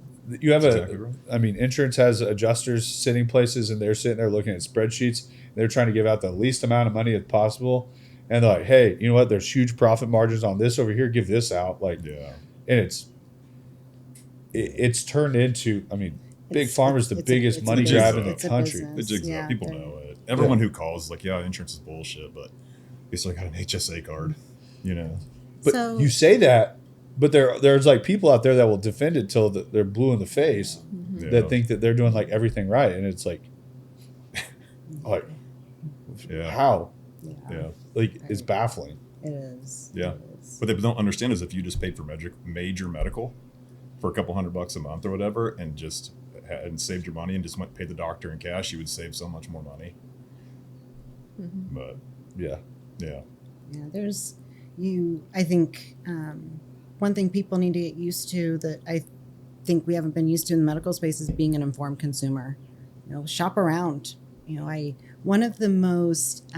You have That's exactly right. Insurance has adjusters sitting places, and they're sitting there looking at spreadsheets. They're trying to give out the least amount of money as possible. And they're like, hey, you know what? There's huge profit margins on this over here. Give this out. Like, and it's turned into, Big Pharma's the biggest money grab in the country. People know it. Everyone who calls is like, yeah, insurance is bullshit, but they still got an HSA card, But you say that, but there's like people out there that will defend it till they're blue in the face, that think that they're doing like everything right, and it's like, how? Yeah. Like, it's baffling. It is. Yeah. It is. What they don't understand is if you just paid for major medical for a couple $100 a month or whatever, and saved your money and just went pay the doctor in cash, you would save so much more money. But Yeah. There's I think one thing people need to get used to that I think we haven't been used to in the medical space is being an informed consumer. Shop around. One of the most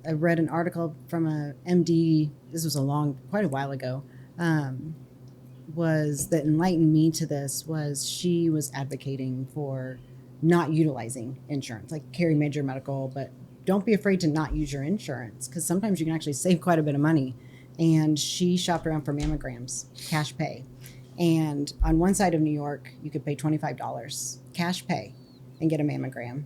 I read an article from a MD. This was quite a while ago. Was that enlightened me to this? Was she was advocating for not utilizing insurance, like carry major medical, but don't be afraid to not use your insurance, because sometimes you can actually save quite a bit of money. And she shopped around for mammograms, cash pay. And on one side of New York, you could pay $25 cash pay and get a mammogram.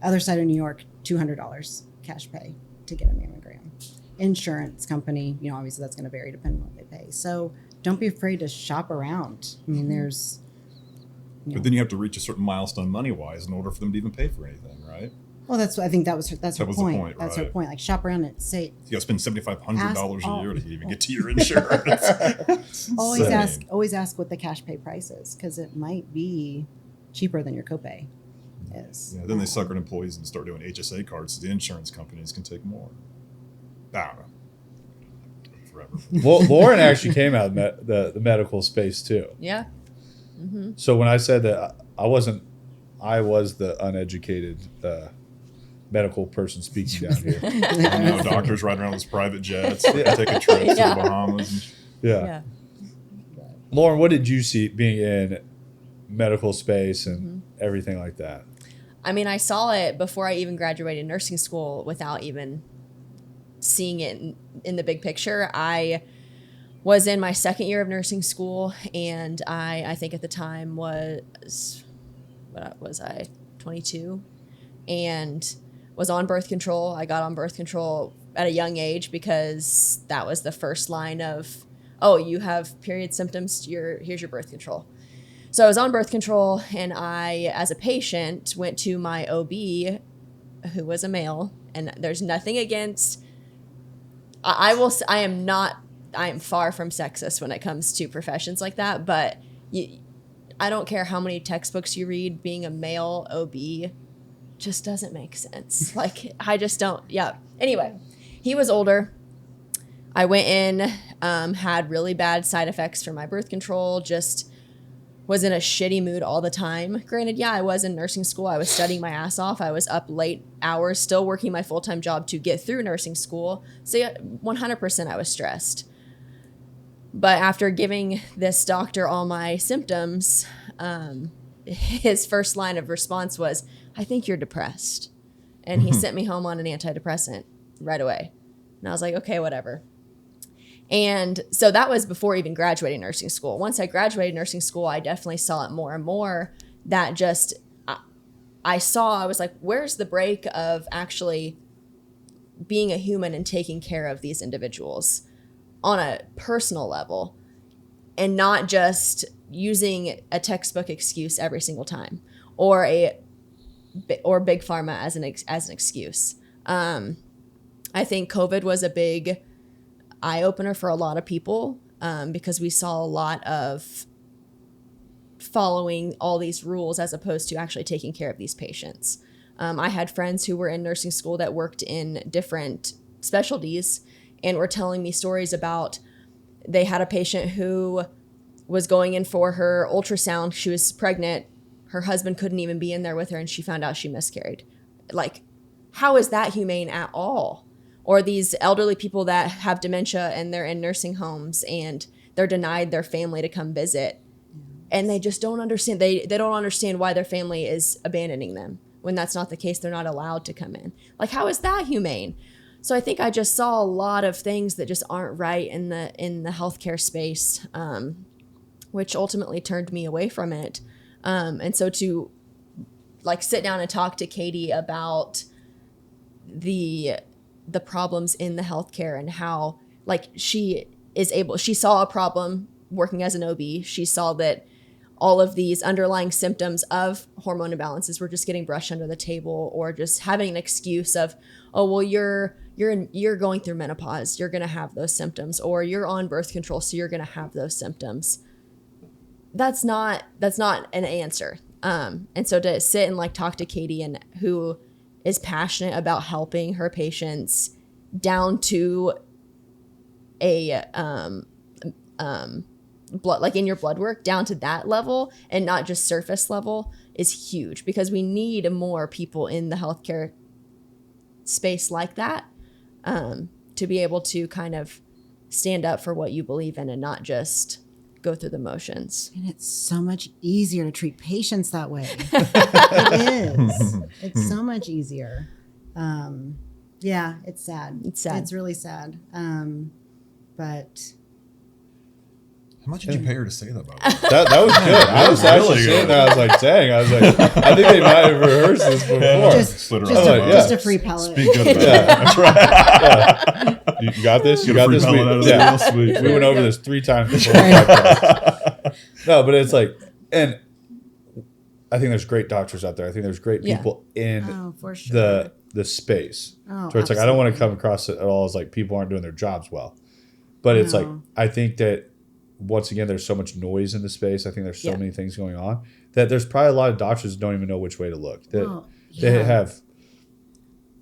Other side of New York, $200 cash pay to get a mammogram. Insurance company, obviously that's going to vary depending on what they pay. So don't be afraid to shop around. there's... But then you have to reach a certain milestone money-wise in order for them to even pay for anything, right? Well, I think that's her point. That's her right. point. Like, shop around and say. You got to spend $7,500 a year to even get to your insurance. Always ask what the cash pay price is, because it might be cheaper than your copay is. Yeah. Then they sucker employees and start doing HSA cards, so the insurance companies can take more. I don't know. Forever. Well, Lauren actually came out of the medical space too. Yeah. So when I said that I was the uneducated medical person speaking down here. I know doctors riding around with private jets, take a trip to the Bahamas. Yeah. Lauren, what did you see being in medical space and everything like that? I saw it before I even graduated nursing school without even seeing it in the big picture. I was in my second year of nursing school, and I think at the time was 22, and was on birth control. I got on birth control at a young age because that was the first line of, oh, you have period symptoms, here's your birth control. So I was on birth control, and I, as a patient, went to my OB, who was a male, and there's nothing against, I am far from sexist when it comes to professions like that, but I don't care how many textbooks you read, being a male OB just doesn't make sense. Like, I just don't, Anyway, he was older. I went in, had really bad side effects from my birth control, just was in a shitty mood all the time. Granted, I was in nursing school. I was studying my ass off. I was up late hours, still working my full-time job to get through nursing school. So 100% I was stressed. But after giving this doctor all my symptoms, his first line of response was, I think you're depressed. And he sent me home on an antidepressant right away. And I was like, okay, whatever. And so that was before even graduating nursing school. Once I graduated nursing school, I definitely saw it more and more that just, I was like, where's the break of actually being a human and taking care of these individuals on a personal level? and not just using a textbook excuse every single time, or big pharma as an excuse. I think COVID was a big eye opener for a lot of people, because we saw a lot of following all these rules as opposed to actually taking care of these patients. I had friends who were in nursing school that worked in different specialties and were telling me stories about they had a patient who was going in for her ultrasound. She was pregnant. Her husband couldn't even be in there with her, and she found out she miscarried. Like, how is that humane at all? Or these elderly people that have dementia and they're in nursing homes and they're denied their family to come visit. And they just don't understand. They don't understand why their family is abandoning them when that's not the case. They're not allowed to come in. Like, how is that humane? So I think I just saw a lot of things that just aren't right in the healthcare space, which ultimately turned me away from it. And so to like sit down and talk to Katie about the problems in the healthcare and how like she saw a problem working as an OB. She saw that all of these underlying symptoms of hormone imbalances were just getting brushed under the table, or just having an excuse of, oh, well, you're going through menopause, you're going to have those symptoms, or you're on birth control, so you're going to have those symptoms. That's not an answer. And so to sit and like talk to Katie, and who is passionate about helping her patients down to a blood, like in your blood work, down to that level and not just surface level, is huge, because we need more people in the healthcare space like that, to be able to kind of stand up for what you believe in and not just go through the motions. And it's so much easier to treat patients that way. It is. It's so much easier. Yeah, it's sad. It's sad. It's really sad. But How much did you pay her to say that about it? That was good. I was actually sitting there. I was like, dang. I was like, I think they might have rehearsed this before. just a free pellet. Speak good about it. That's right. Yeah. You got this? You got this? We went over this 3 times before the podcast. No, but it's like, and I think there's great doctors out there. I think there's great people in for sure. the space. Oh, so it's like, I don't want to come across it at all as like people aren't doing their jobs well. But it's like, I think that once again, there's so much noise in the space. I think there's so many things going on that there's probably a lot of doctors that don't even know which way to look. They have,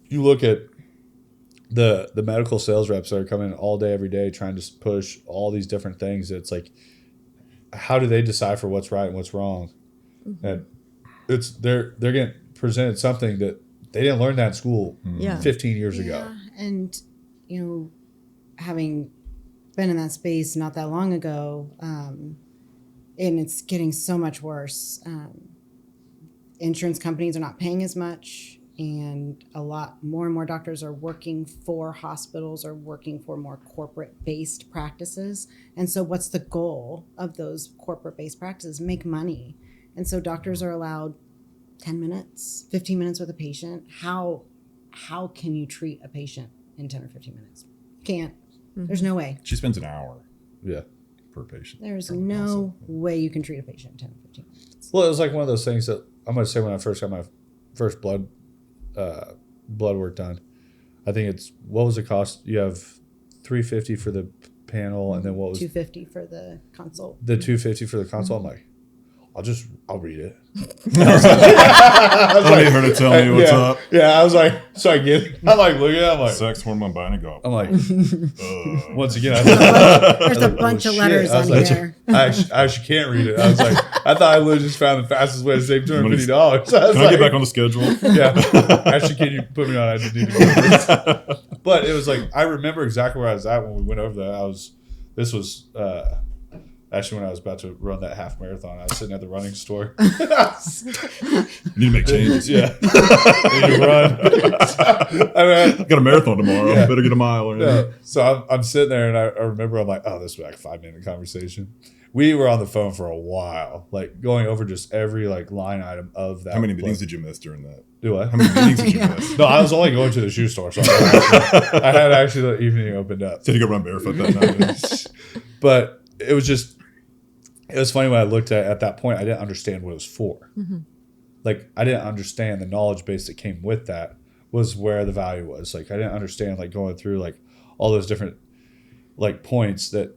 you look at the medical sales reps that are coming in all day, every day, trying to push all these different things. It's like, how do they decipher what's right and what's wrong? Mm-hmm. And they're getting presented something that they didn't learn that in school 15 years ago. And, having been in that space not that long ago, and it's getting so much worse. Insurance companies are not paying as much, and a lot more and more doctors are working for hospitals or working for more corporate-based practices. And so what's the goal of those corporate-based practices? Make money. And so doctors are allowed 10 minutes, 15 minutes with a patient. How can you treat a patient in 10 or 15 minutes? Can't. There's no way. She spends an hour Yeah. per patient. There's no way you can treat a patient in 10 or 15 minutes. Well, it was like one of those things that I'm going to say when I first got my first blood work done. I think what was the cost? You have $350 for the panel, and then what was $250 for the consult? The $250 for the consult. I'm like, I'll read it. I don't need her to tell me what's up. Yeah, I was like, so I get it. I'm like, look at it. I'm like, sex, hormone, binding, go. I'm like, once again, there's a bunch of letters on here. I actually can't read it. I was like, I thought I would have just found the fastest way to save $250. Can I get back on the schedule? Yeah. Actually, can you put me on? I just need to go over this. But it was like, I remember exactly where I was at when we went over that. This was actually when I was about to run that half marathon. I was sitting at the running store. Need to make changes. Yeah. Need to run. Got a marathon tomorrow. Yeah. Better get a mile or anything. Yeah. So I'm sitting there, and I remember I'm like, oh, this was like a 5-minute conversation. We were on the phone for a while, like going over just every like line item of that. How many meetings did you miss during that? Do what? How many meetings did you miss? No, I was only going to the shoe store, so I had actually the evening opened up. Did you go run barefoot that night? But it was just it was funny when I looked at that point, I didn't understand what it was for. Mm-hmm. Like, I didn't understand the knowledge base that came with that was where the value was. Like, I didn't understand, like, going through, like, all those different, like, points that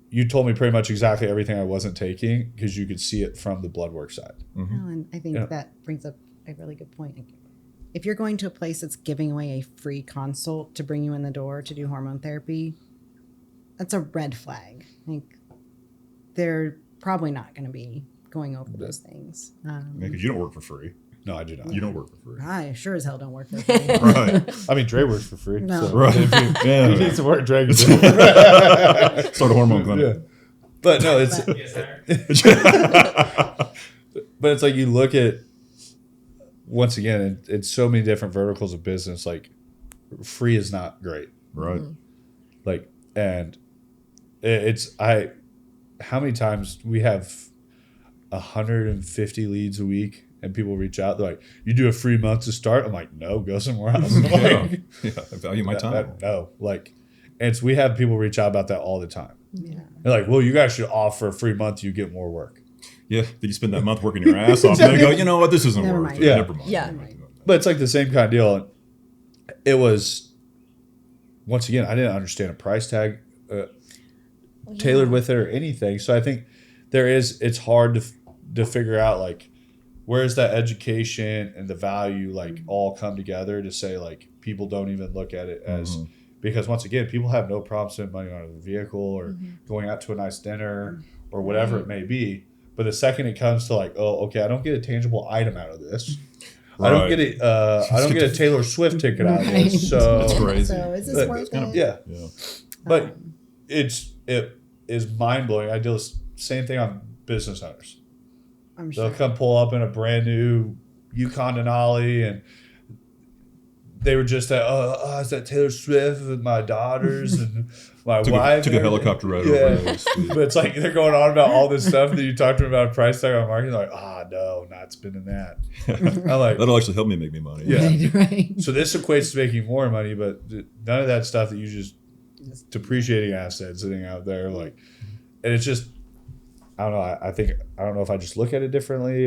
you told me pretty much exactly everything I wasn't taking because you could see it from the blood work side. Mm-hmm. Well, and I think that brings up a really good point. If you're going to a place that's giving away a free consult to bring you in the door to do hormone therapy, that's a red flag. Like, they're probably not going to be going over those things. Because you don't work for free. No, I do not. You don't work for free. I sure as hell don't work for free. Right. I mean, Dre works for free. No. So Right. if Yeah. you need some work, Dre can do it. Start a hormone clinic. Yeah. But no, it's but it's like you look at, once again, in so many different verticals of business, like free is not great. Right. Like, and how many times we have 150 leads a week and people reach out, they're like, you do a free month to start? I'm like, no, go somewhere else. I'm like, Yeah, I value my time. no, like, and we have people reach out about that all the time. Yeah. They're like, well, you guys should offer a free month, you get more work. Yeah. Did you spend that month working your ass off? And then go, you know what? This isn't Never worth mind. it. Yeah. Never mind. Yeah. Never mind. But it's like the same kind of deal. It was, once again, I didn't understand a price tag tailored with it or anything. So I think it's hard to figure out, like, where's that education and the value, like, all come together to say, like, people don't even look at it as, because once again, people have no problem spending money on a vehicle or going out to a nice dinner or whatever it may be. But the second it comes to, like, oh, okay, I don't get a tangible item out of this. Right. I don't get a Taylor Swift ticket out of this. So That's crazy. So is this worth it? yeah. Yeah. But it is mind blowing. I do the same thing on business owners. I'm They'll sure. come pull up in a brand new Yukon Denali, and they were just at, is that Taylor Swift with my daughters and my wife? Took a helicopter ride over. Yeah. It was sweet. But it's like they're going on about all this stuff that you talked to them about price tag on marketing. They're like, no, not spending that. I'm like, That'll actually help me make me money. Yeah. Right. so this equates to making more money, but none of that stuff that you just depreciating assets sitting out there, like, and it's just, I don't know. I don't know if I just look at it differently.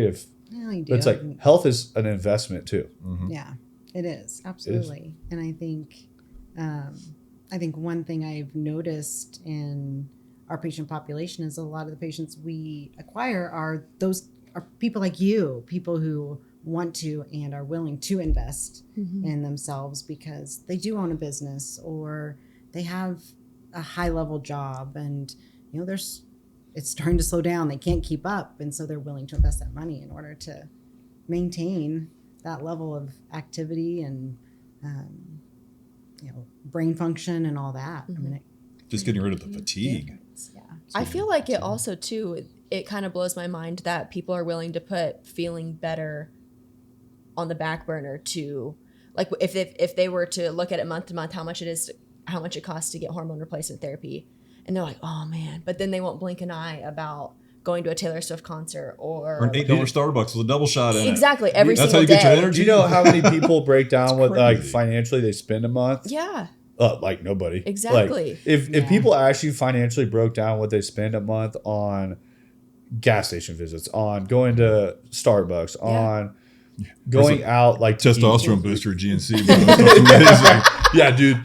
Yeah, you do. But it's like health is an investment too. Yeah, it is absolutely. And I think one thing I've noticed in our patient population is a lot of the patients we acquire are people like you, people who want to and are willing to invest in themselves because they do own a business or they have a high level job, and it's starting to slow down. They can't keep up, and so they're willing to invest that money in order to maintain that level of activity and brain function and all that. I mean, Just getting rid of the fatigue. yeah. I feel like it also too, it kind of blows my mind that people are willing to put feeling better on the back burner to, like, if they were to look at it month to month, how much it costs to get hormone replacement therapy, and they're like, oh man, but then they won't blink an eye about going to a Taylor Swift concert or Or an $8 Starbucks with a double shot in it. exactly every That's single how you get your day. energy. Do you know how many people break down what like crazy. financially they spend a month? Yeah, Like nobody. Exactly. Like, if people actually financially broke down what they spend a month on gas station visits, on going to Starbucks, on going out, like to Testosterone eat. booster at GNC, bro. That's amazing. Yeah, dude.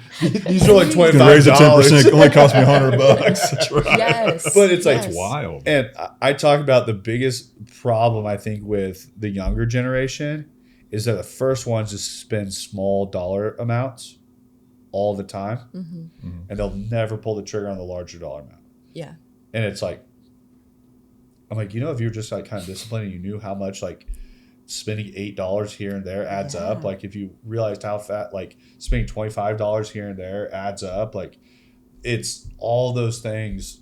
These are like You $25. can raise it 10%. Only cost me $100. That's right. yes, But it's like, yes. It's wild. And I talk about the biggest problem, I think, with the younger generation is that the first ones just spend small dollar amounts all the time, and they'll never pull the trigger on the larger dollar amount. Yeah, And it's like, I'm like, if you're just like kind of disciplined and you knew how much like spending $8 here and there adds up, like if you realized how fat, like spending $25 here and there adds up, like it's all those things.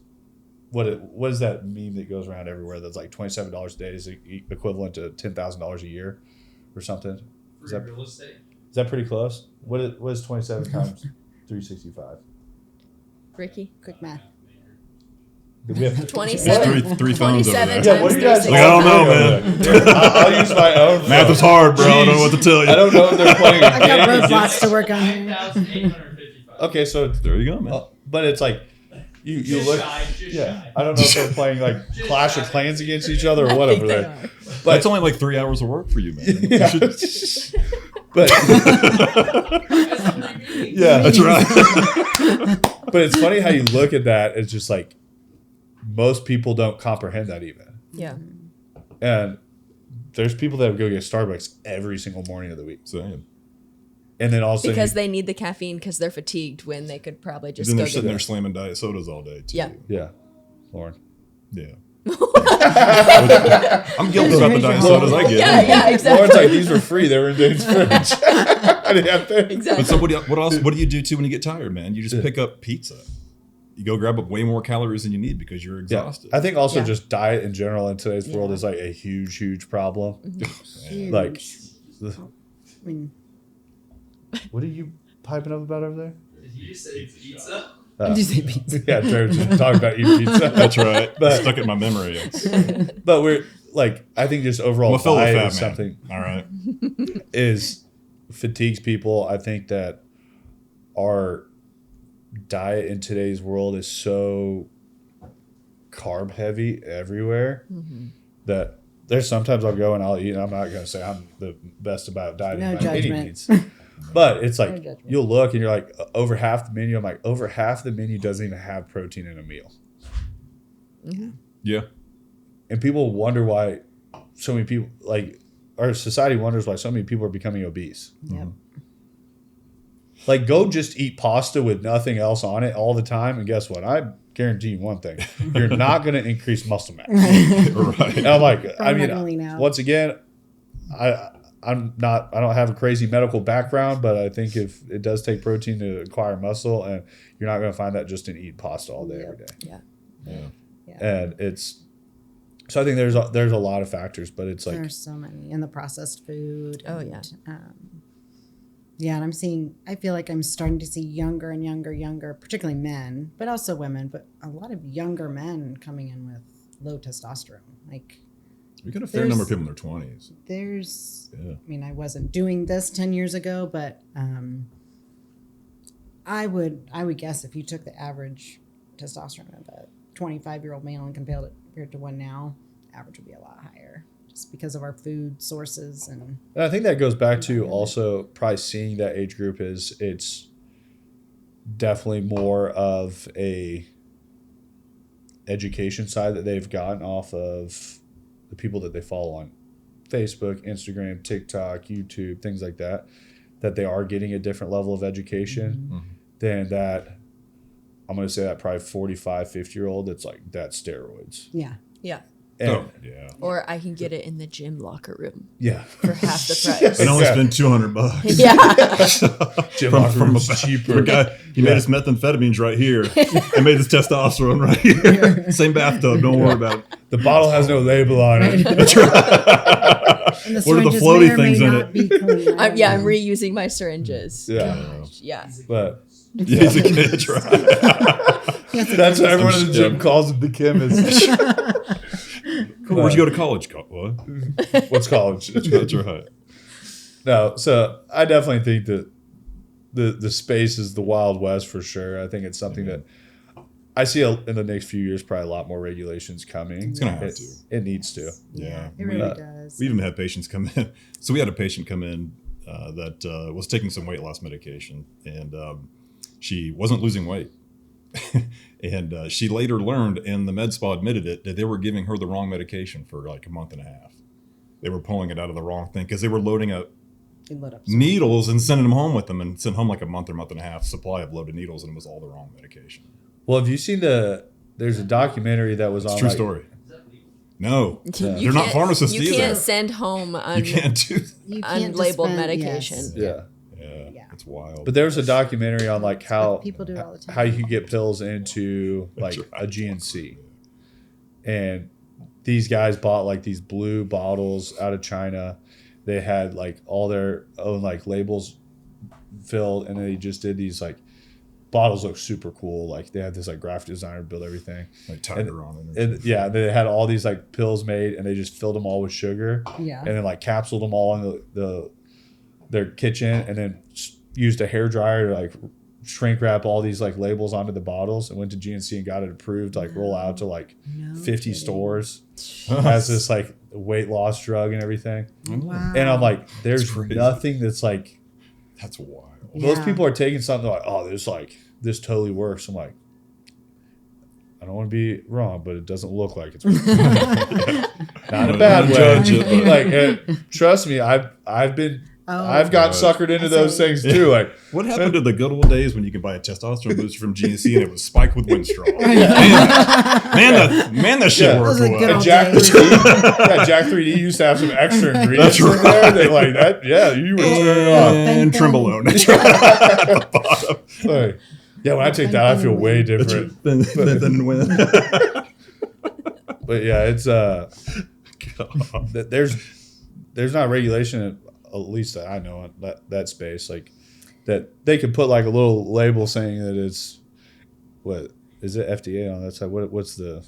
What is that meme that goes around everywhere that's like $27 a day is equivalent to $10,000 a year or something? Is that pretty close? What is 27 times 365? Ricky, Quick math. Do we have 27. Three phones over 27 there. Yeah, what are you guys? Like, I don't know, man. I'll use my own. Math phone. is hard, bro. I don't know Jeez. what to tell you. I don't know if they're playing a I've got game. roadblocks to work on here. 9,855. Okay, so There you go, man. but it's like, you look. Yeah, I don't know if they're playing like Clash of Clans against each other or whatever. But That's only like 3 hours of work for you, man. Yeah. You should- But yeah, That's right. but it's funny how you look at that. It's just like most people don't comprehend that even. Yeah. And there's people that go get Starbucks every single morning of the week. Same. And then also Because they need the caffeine because they're fatigued when they could probably just Then go they're sitting get there slamming diet sodas all day, too. Yeah. yeah, Lauren. Yeah. I'm guilty about the diet sodas. I get Yeah, it. yeah, exactly. Lauren's like, these were free. They were in Dane's fridge. I didn't have to. Exactly. But somebody, what do you do too when you get tired, man? You just pick up pizza. You go grab up way more calories than you need because you're Yeah. exhausted. I think also Yeah. just diet in general in today's world Yeah. is like a huge problem. Huge. Like, I mean, what are you piping up about over there? Did you say pizza? Oh. did you say pizza? Yeah, Jared's just talking about eating pizza. That's right. But- Stuck in my memory. But we're like, I think just overall I'm a fellow diet fat is man. something All right. is fatigues people. I think that our diet in today's world is so carb heavy everywhere that there's sometimes I'll go and I'll eat, and I'm not going to say I'm the best about dieting No by any judgment. means. But it's No like judgment. you'll look and you're like over half the menu. I'm like over half the menu doesn't even have protein in a meal, Yeah. and people wonder why so many people like our society wonders why so many people are becoming obese. Yep. Like go just eat pasta with nothing else on it all the time, and guess what? I guarantee you one thing: you're not going to increase muscle mass. Right. And I'm like, I Probably not gonna mean, lean out. once again, I don't have a crazy medical background, but I think if it does take protein to acquire muscle, and you're not going to find that just in eating pasta all day every day. Yeah. Yeah. And it's so I think there's a lot of factors, but it's like There's so many in the processed food. Oh, yeah. Yeah, and I feel like I'm starting to see younger and younger, particularly men, but also women, but a lot of younger men coming in with low testosterone. Like We got a fair number of There's- people in their 20s. there's, Yeah. I mean, I wasn't doing this 10 years ago, but I would guess if you took the average testosterone of a 25-year-old male and compared it to one now, average would be a lot higher just because of our food sources and And I think that goes back to also probably seeing that age group is it's definitely more of a education side that they've gotten off of the people that they follow on Facebook, Instagram, TikTok, YouTube, things like that, that they are getting a different level of education than that. I'm going to say that probably 45, 50-year-old that's like, that's steroids. yeah. Yeah. And, Oh, yeah. Or I can get it in the gym locker room yeah. for half the price. And only Yeah. spend $200. Yeah. Gym From locker a room's cheaper. guy, he made his methamphetamines right here. And made his testosterone right here. Same bathtub. Don't worry about it. The bottle has no label on it. That's right. And the What are the syringes floaty may or may things in not it? be clean. I'm reusing my syringes. Yeah. Gosh, yeah. But Yeah, he's a kid. That's right. that's what everyone in the gym calls him, the chemist. Cool. Where'd you go to college? What? What's college? That's right. No, so I definitely think that the space is the Wild West for sure. I think it's something that I see in the next few years probably a lot more regulations coming. It's gonna have to. It needs to. Yeah. It really does. We even had patients come in. So we had a patient come in that was taking some weight loss medication, and she wasn't losing weight. And she later learned, and the med spa admitted it, that they were giving her the wrong medication for like a month and a half. They were pulling it out of the wrong thing because they were loading up They lit up needles and sending them home with them, and sent home like a month and a half supply of loaded needles, and it was all the wrong medication. Well, have you seen there's a documentary that was on It's a true like, story. No, You they're not can't- pharmacists You either. can't send home You can't do that. You can't unlabeled dispense- medication. yes. Yeah. Yeah, it's wild. But there was a documentary on like how people do it all the time. how you can get pills into like That's right. a GNC, and these guys bought like these blue bottles out of China. They had like all their own like labels filled, and they just did these like bottles look super cool. Like they had this like graphic designer build everything. Like Tiger on it. or And something. yeah, they had all these like pills made, and they just filled them all with sugar. Yeah. And then like capsuled them all in their kitchen, and then used a hair dryer to like shrink wrap all these like labels onto the bottles and went to GNC and got it approved, like roll out to like 50 stores as this like weight loss drug and everything. Wow. And I'm like, there's crazy. nothing that's like, That's wild. those Yeah. people are taking something like, oh, this totally works. I'm like, I don't want to be wrong, but it doesn't look like it's working. Not in a bad way. Judge it, but- Like, and trust me, I've gotten suckered into those things too. Like, What happened to the good old days when you could buy a testosterone booster from GNC and it was spiked with Winstrol? Man, that shit Yeah. worked Those are good well. old Jack days. 3D, Jack 3D used to have some extra ingredients in there that like that. Yeah, you would turn it on. And Thank Trembolone. That's right. At the bottom. Like, yeah, when I take that, I feel way different. Then when. But yeah, it's there's not regulation, at least that I know, in that space, like that they could put like a little label saying that it's what is it FDA on that side? What's the?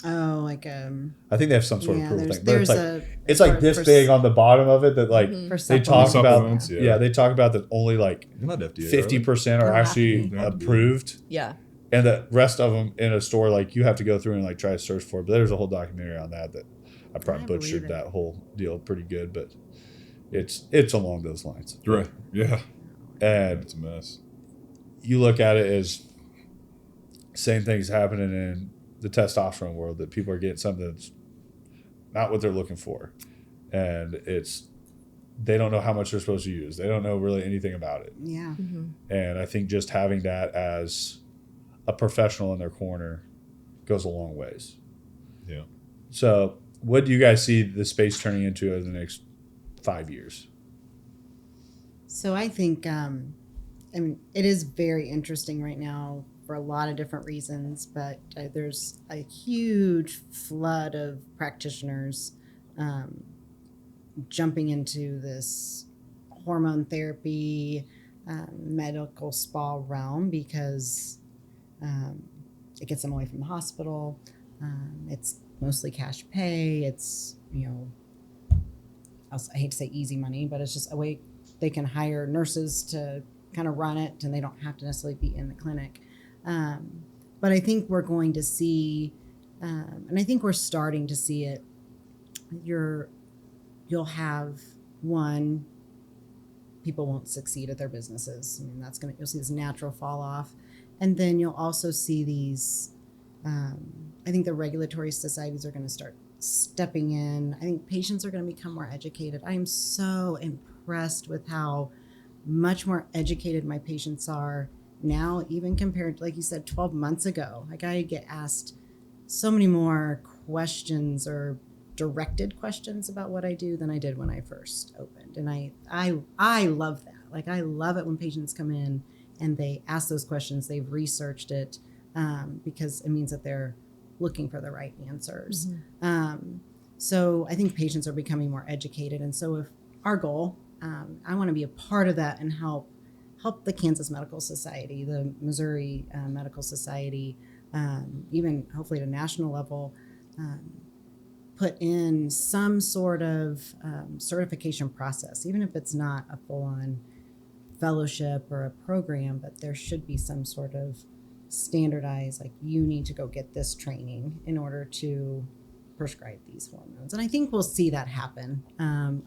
Oh, like I think they have some sort of approval thing, but there's it's like this big on the bottom of it that like for they talk supplements. about. Supplements, yeah. They talk about that only like They're not FDA. 50% are Oh, actually They're not approved. Yeah. And the rest of them in a store, like you have to go through and like try to search for it. But there's a whole documentary on that I probably I butchered believe it. that whole deal pretty good, but it's along those lines. Right. Yeah. And It's a mess. you look at it as same things happening in the testosterone world, that people are getting something that's not what they're looking for. And they don't know how much they're supposed to use. They don't know really anything about it. Yeah. And I think just having that as a professional in their corner goes a long ways. Yeah. So what do you guys see the space turning into over the next 5 years? So I think, I mean, it is very interesting right now for a lot of different reasons, but there's a huge flood of practitioners jumping into this hormone therapy, medical spa realm because it gets them away from the hospital. It's mostly cash pay. It's, I hate to say easy money, but it's just a way they can hire nurses to kind of run it and they don't have to necessarily be in the clinic. But I think we're going to see, and I think we're starting to see it, you'll have one, people won't succeed at their businesses. I mean, you'll see this natural fall off. And then you'll also see these, I think the regulatory societies are going to start stepping in. I think patients are going to become more educated. I am so impressed with how much more educated my patients are now, even compared to, like you said, 12 months ago. Like I get asked so many more questions or directed questions about what I do than I did when I first opened. And I love that. Like I love it when patients come in and they ask those questions, they've researched it, because it means that they're looking for the right answers. So I think patients are becoming more educated. And so if our goal, I want to be a part of that and help the Kansas Medical Society, the Missouri Medical Society, even hopefully at a national level, put in some sort of certification process, even if it's not a full-on fellowship or a program, but there should be some sort of standardized, like you need to go get this training in order to prescribe these hormones. And I think we'll see that happen.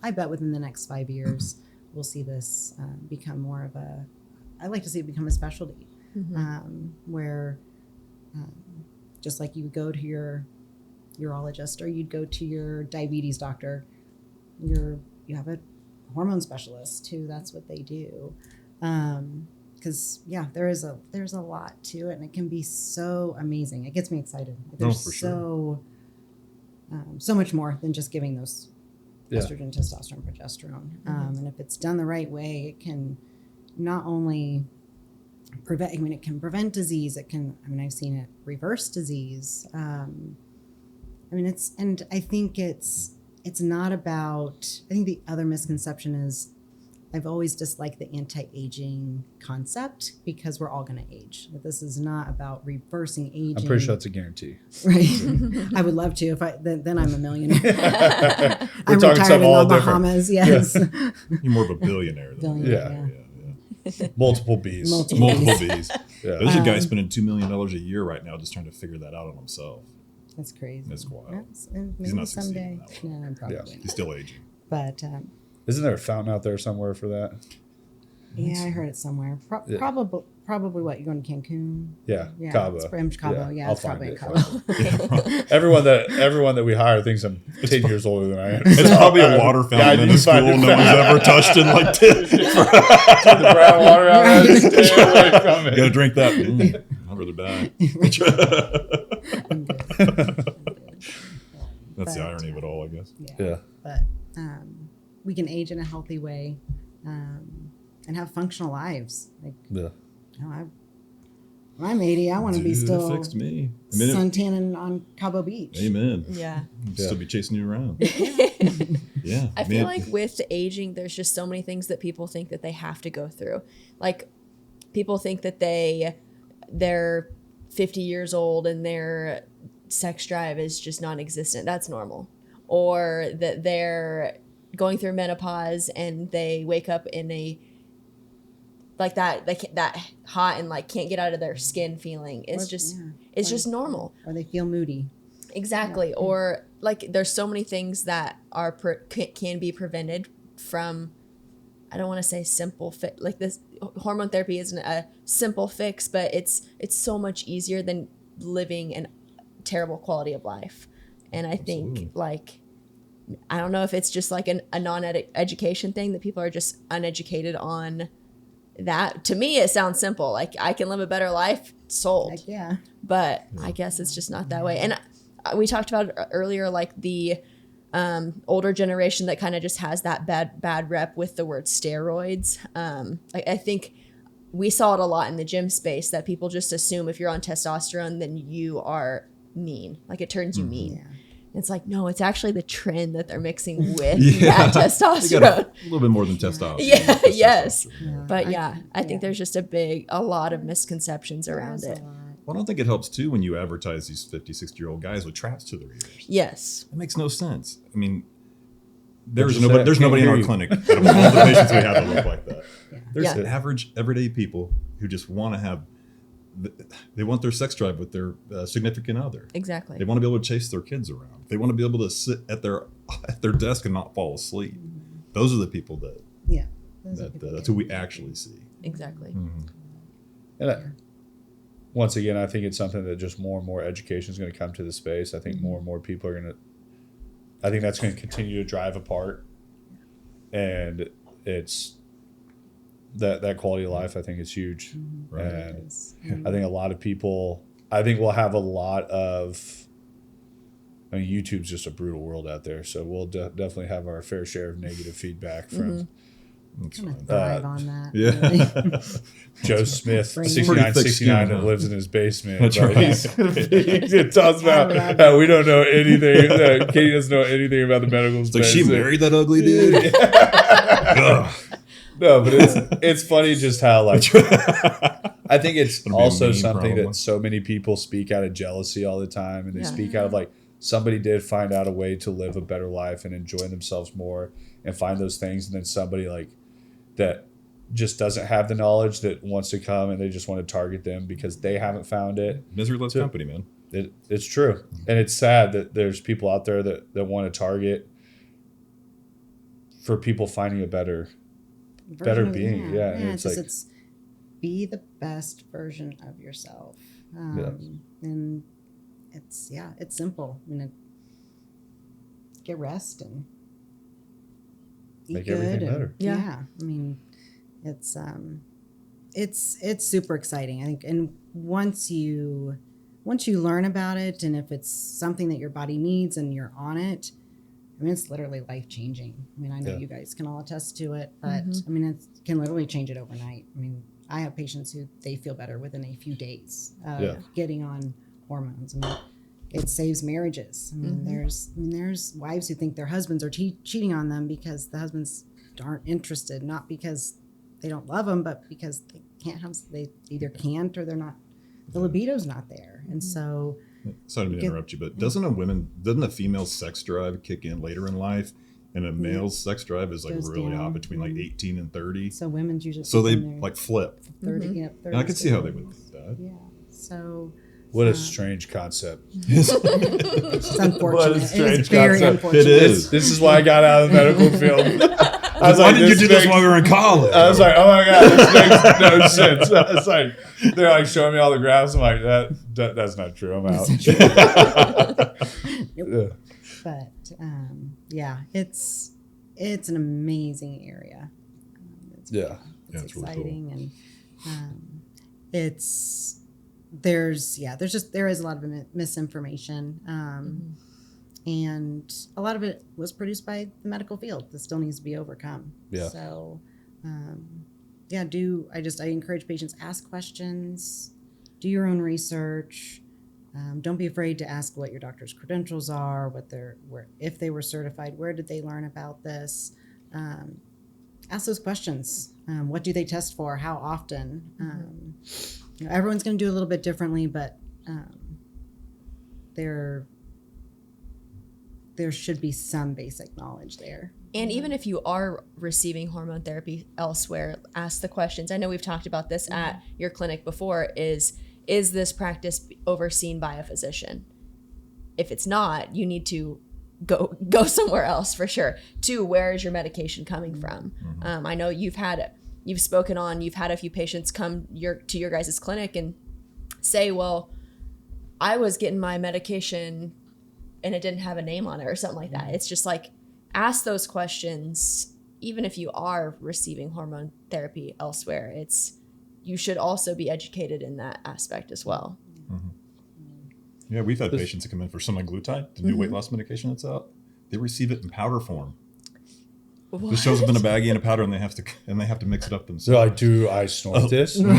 I bet within the next 5 years, we'll see this become more of I like to see it become a specialty, where just like you would go to your urologist or you'd go to your diabetes doctor, you have a hormone specialist who that's what they do. Because there's a lot to it and it can be so amazing. It gets me excited. There's for sure. so much more than just giving those Yeah. estrogen, testosterone, progesterone. And if it's done the right way, it can not only prevent, it can prevent disease. It can, I've seen it reverse disease. And I think it's not about, I think the other misconception is I've always disliked the anti-aging concept because we're all going to age. This is not about reversing aging. I'm pretty sure that's a guarantee. Right. I would love to. Then I'm a millionaire. We're I'm talking retired something in all the different. Bahamas. Yes. You're more of a billionaire, though. Billionaire, Yeah. yeah. Multiple B's. Multiple B's. Yeah. There's a guy spending $2 million a year right now just trying to figure that out on himself. That's crazy. That's wild. And He's maybe not someday. succeeding in that No, probably Yeah. not. He's still aging. But Isn't there a fountain out there somewhere for that? yeah, I heard it somewhere. Yeah. Probably what, you're going to Cancun? Yeah, Yeah, Cabo. It's Cabo. Yeah, I'll it's find probably in it. Cabo. Everyone that we hire thinks I'm 10 years older than I am. It's probably a water fountain in you a school find it no one's ever touched in like 10. the brown water out of it. Stay away from it. You gotta drink that. I'd rather die. That's the irony of it all, I guess. Yeah. But we can age in a healthy way and have functional lives. Like, Yeah. you know, when I'm 80, I want to be Dude, it still fixed me. I mean, suntanning on Cabo Beach. amen. Yeah. Still be chasing you around. Yeah. I feel like with aging, there's just so many things that people think that they have to go through. Like, people think that they're 50 years old and their sex drive is just non-existent. That's normal. Or that they're going through menopause and they wake up in a like that hot and like can't get out of their skin feeling. It's just normal. Or they feel moody. Exactly. Or like there's so many things that are can be prevented from. I don't want to say simple fit. Like this hormone therapy isn't a simple fix, but it's so much easier than living a terrible quality of life. And I think like, I don't know if it's just like a non-education thing that people are just uneducated on that. To me, it sounds simple. Like I can live a better life, sold. Like, yeah. But I guess it's just not that way. And we talked about earlier, like the older generation that kind of just has that bad rep with the word steroids. I think we saw it a lot in the gym space that people just assume if you're on testosterone, then you are mean. Like it turns you mean. Yeah. It's like, no, it's actually the trend that they're mixing with that You testosterone. got a little bit more than testosterone. Yeah, yes. Yeah. But I think there's just a lot of misconceptions around it. Well, I don't think it helps too when you advertise these 50, 60-year-old guys with traps to their ears. Yes. It makes no sense. I mean, there's you say? nobody in Can't our hear clinic out of all the patients we have that look like that. There's Yeah. average, everyday people who just want to have, they want their sex drive with their significant other. Exactly. They want to be able to chase their kids around. They want to be able to sit at their desk and not fall asleep. Those are the people that that's who we actually see. Exactly. And once again, I think it's something that just more and more education is going to come to the space. I think more and more people are going to. I think that's going to continue to drive apart, and it's that quality of life. I think is huge, Right. and I think a lot of people. I think we'll have a lot of. I mean, YouTube's just a brutal world out there, so we'll definitely have our fair share of negative feedback from. That's I'm fine. gonna thrive on that. Yeah. Joe Smith, Pretty 6969, thick that skin, lives in his basement. That's but right. he talks about how we don't know anything. Katie doesn't know anything about the medical It's space. like she married that ugly dude. Ugh. No, but it's funny just how like I think it's It'll be a also meme, something probably. that so many people speak out of jealousy all the time, and they Yeah. speak out of like somebody did find out a way to live a better life and enjoy themselves more and find those things, and then somebody like that just doesn't have the knowledge that wants to come and they just want to target them because they haven't found it. Misery loves company, man. It's true, and it's sad that there's people out there that want to target for people finding a better being. Yeah, and it's like it's be the best version of yourself. And it's simple. I mean, get rest and eat Make good everything and- better. Yeah. I mean, it's super exciting. I think, and once you learn about it, and if it's something that your body needs and you're on it, I mean, it's literally life changing. I mean, I know you guys can all attest to it, but I mean, it can literally change it overnight. I mean, I have patients who they feel better within a few days of getting on hormones. I mean, it saves marriages. I mean, there's wives who think their husbands are cheating on them because the husbands aren't interested, not because they don't love them, but because they can't have. They either can't or they're not. The libido's not there, and so. Sorry to interrupt you, but doesn't a female sex drive kick in later in life And a male's sex drive is like Goes really down. hot between like 18 and 30. So women's usually So they in there like flip. 30. Yep, 30 And I could see how they would do that. Yeah. So What a strange concept. it's unfortunate. What a strange It's very concept. unfortunate. It is. This is why I got out of the medical field. I was Why like, did you do this makes- while we were in college? I was like, oh my God, this makes no sense. I was like, they're like showing me all the graphs. I'm like, that's not true. I'm out. Yeah. But yeah, it's an amazing area. It's Yeah. Yeah, it's really exciting and there is a lot of misinformation. And a lot of it was produced by the medical field that still needs to be overcome. Yeah. So, I encourage patients, ask questions, do your own research. Don't be afraid to ask what your doctor's credentials are, if they were certified, where did they learn about this? Ask those questions. What do they test for? How often? Everyone's going to do a little bit differently, but there should be some basic knowledge there. And even if you are receiving hormone therapy elsewhere, ask the questions. I know we've talked about this at your clinic before, is this practice overseen by a physician? If it's not, you need to go somewhere else for sure. 2, where is your medication coming from? I know you've had a few patients come to your guys' clinic and say, well, I was getting my medication and it didn't have a name on it or something like that. It's just like, ask those questions. Even if you are receiving hormone therapy elsewhere, you should also be educated in that aspect as well. Yeah, we've had patients that come in for semaglutide, the new weight loss medication that's out. They receive it in powder form. What? This shows up in a baggie and a powder, and they have to mix it up They're themselves. like, do I snort this? Like,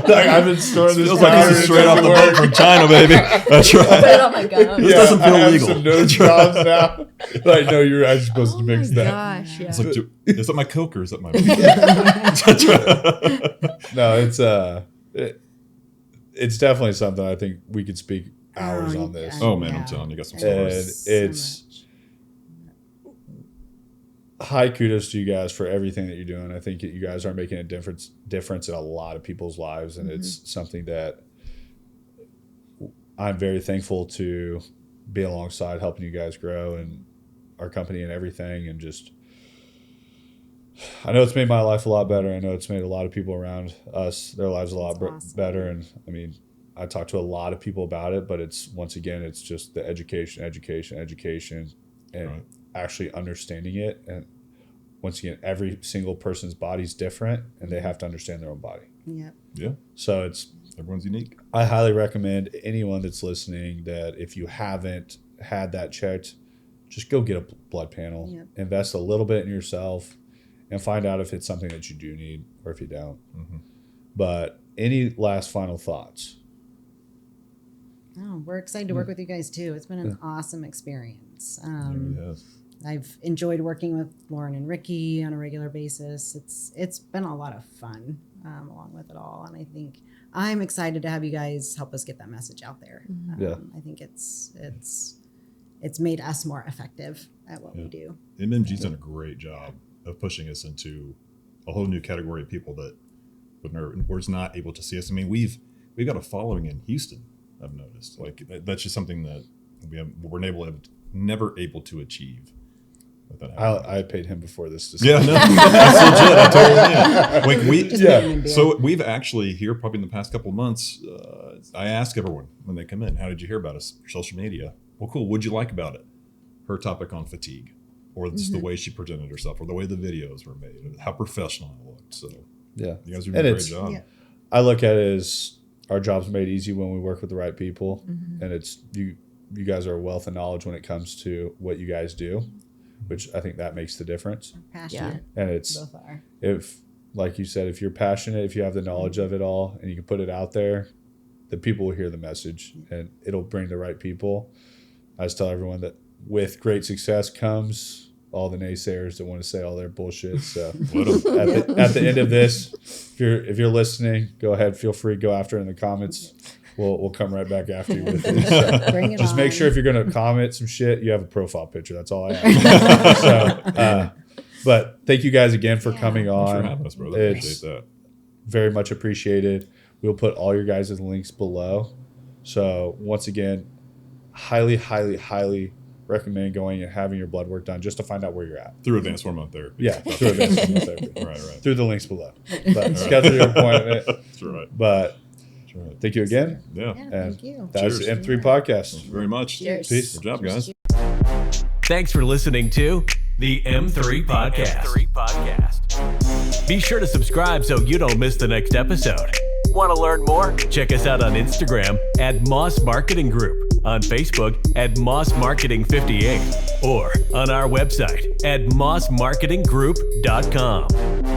I've been snorting this. Feels like powder, this is it straight off the doesn't boat work. from China, baby. That's Put right. it on my gum. This doesn't feel I have legal. some nose drops now. Like, no, you're actually supposed to mix that. Gosh, yeah. It's like, is that my Coke or is that my? That's right. It's definitely something I think we could speak hours on this. Oh man, I'm telling you, got some stories. And it's high kudos to you guys for everything that you're doing. I think that you guys are making a difference in a lot of people's lives, and it's something that I'm very thankful to be alongside, helping you guys grow and our company and everything. And just, I know it's made my life a lot better. I know it's made a lot of people around us, their lives a lot better. And I mean, I talk to a lot of people about it, but it's just the education, and Right. actually understanding it. And once again, every single person's body's different, and they have to understand their own body. Yep. Yeah, So everyone's unique. I highly recommend anyone that's listening that if you haven't had that checked, just go get a blood panel, Yep. invest a little bit in yourself, and find out if it's something that you do need or if you don't. But any last final thoughts? Oh, we're excited to work with you guys too. It's been an awesome experience. Yes. I've enjoyed working with Lauren and Ricky on a regular basis. It's been a lot of fun along with it all, and I think I'm excited to have you guys help us get that message out there. Yeah. I think it's made us more effective at what we do. MMG's done a great job of pushing us into a whole new category of people that was not able to see us. I mean, we've got a following in Houston. I've noticed, like that's just something that we're never able to achieve. I paid him before this. Yeah, no, that's legit. I totally am. So we've actually here probably in the past couple of months, I ask everyone when they come in, how did you hear about us? Social media. Well, cool. What'd you like about it? Her topic on fatigue, or just the way she presented herself, or the way the videos were made, or how professional it looked. So Yeah, you guys are doing a great job. Yeah. I look at it as our job's made easy when we work with the right people, and it's you guys are a wealth of knowledge when it comes to what you guys do, which I think that makes the difference. Passionate. And it's Both are. if, like you said, if you're passionate, if you have the knowledge of it all, and you can put it out there, the people will hear the message, and it'll bring the right people. I just tell everyone that with great success comes all the naysayers that want to say all their bullshit. So at the end of this, if you're listening, go ahead, feel free to go after it in the comments. we'll come right back after you with it. So Bring it just on. make sure if you're going to comment some shit, you have a profile picture. That's all I ask. So, but thank you guys again for coming Thanks on. for having us, brother. It's Appreciate that. very much appreciated. We'll put all your guys' links below. So once again, highly, highly, highly recommend going and having your blood work done just to find out where you're at. Through advanced hormone therapy. Yeah, through advanced hormone therapy. Right. Through the links below. But schedule your appointment. That's right. But That's right. thank you again. Yeah. Yeah, And thank you. that's Cheers. the M3 podcast. Thank you very much. Cheers. Peace. Good job, guys. Thanks for listening to the M3 Podcast. Be sure to subscribe so you don't miss the next episode. Want to learn more? Check us out on Instagram at Moss Marketing Group, on Facebook at Moss Marketing 58, or on our website at mossmarketinggroup.com.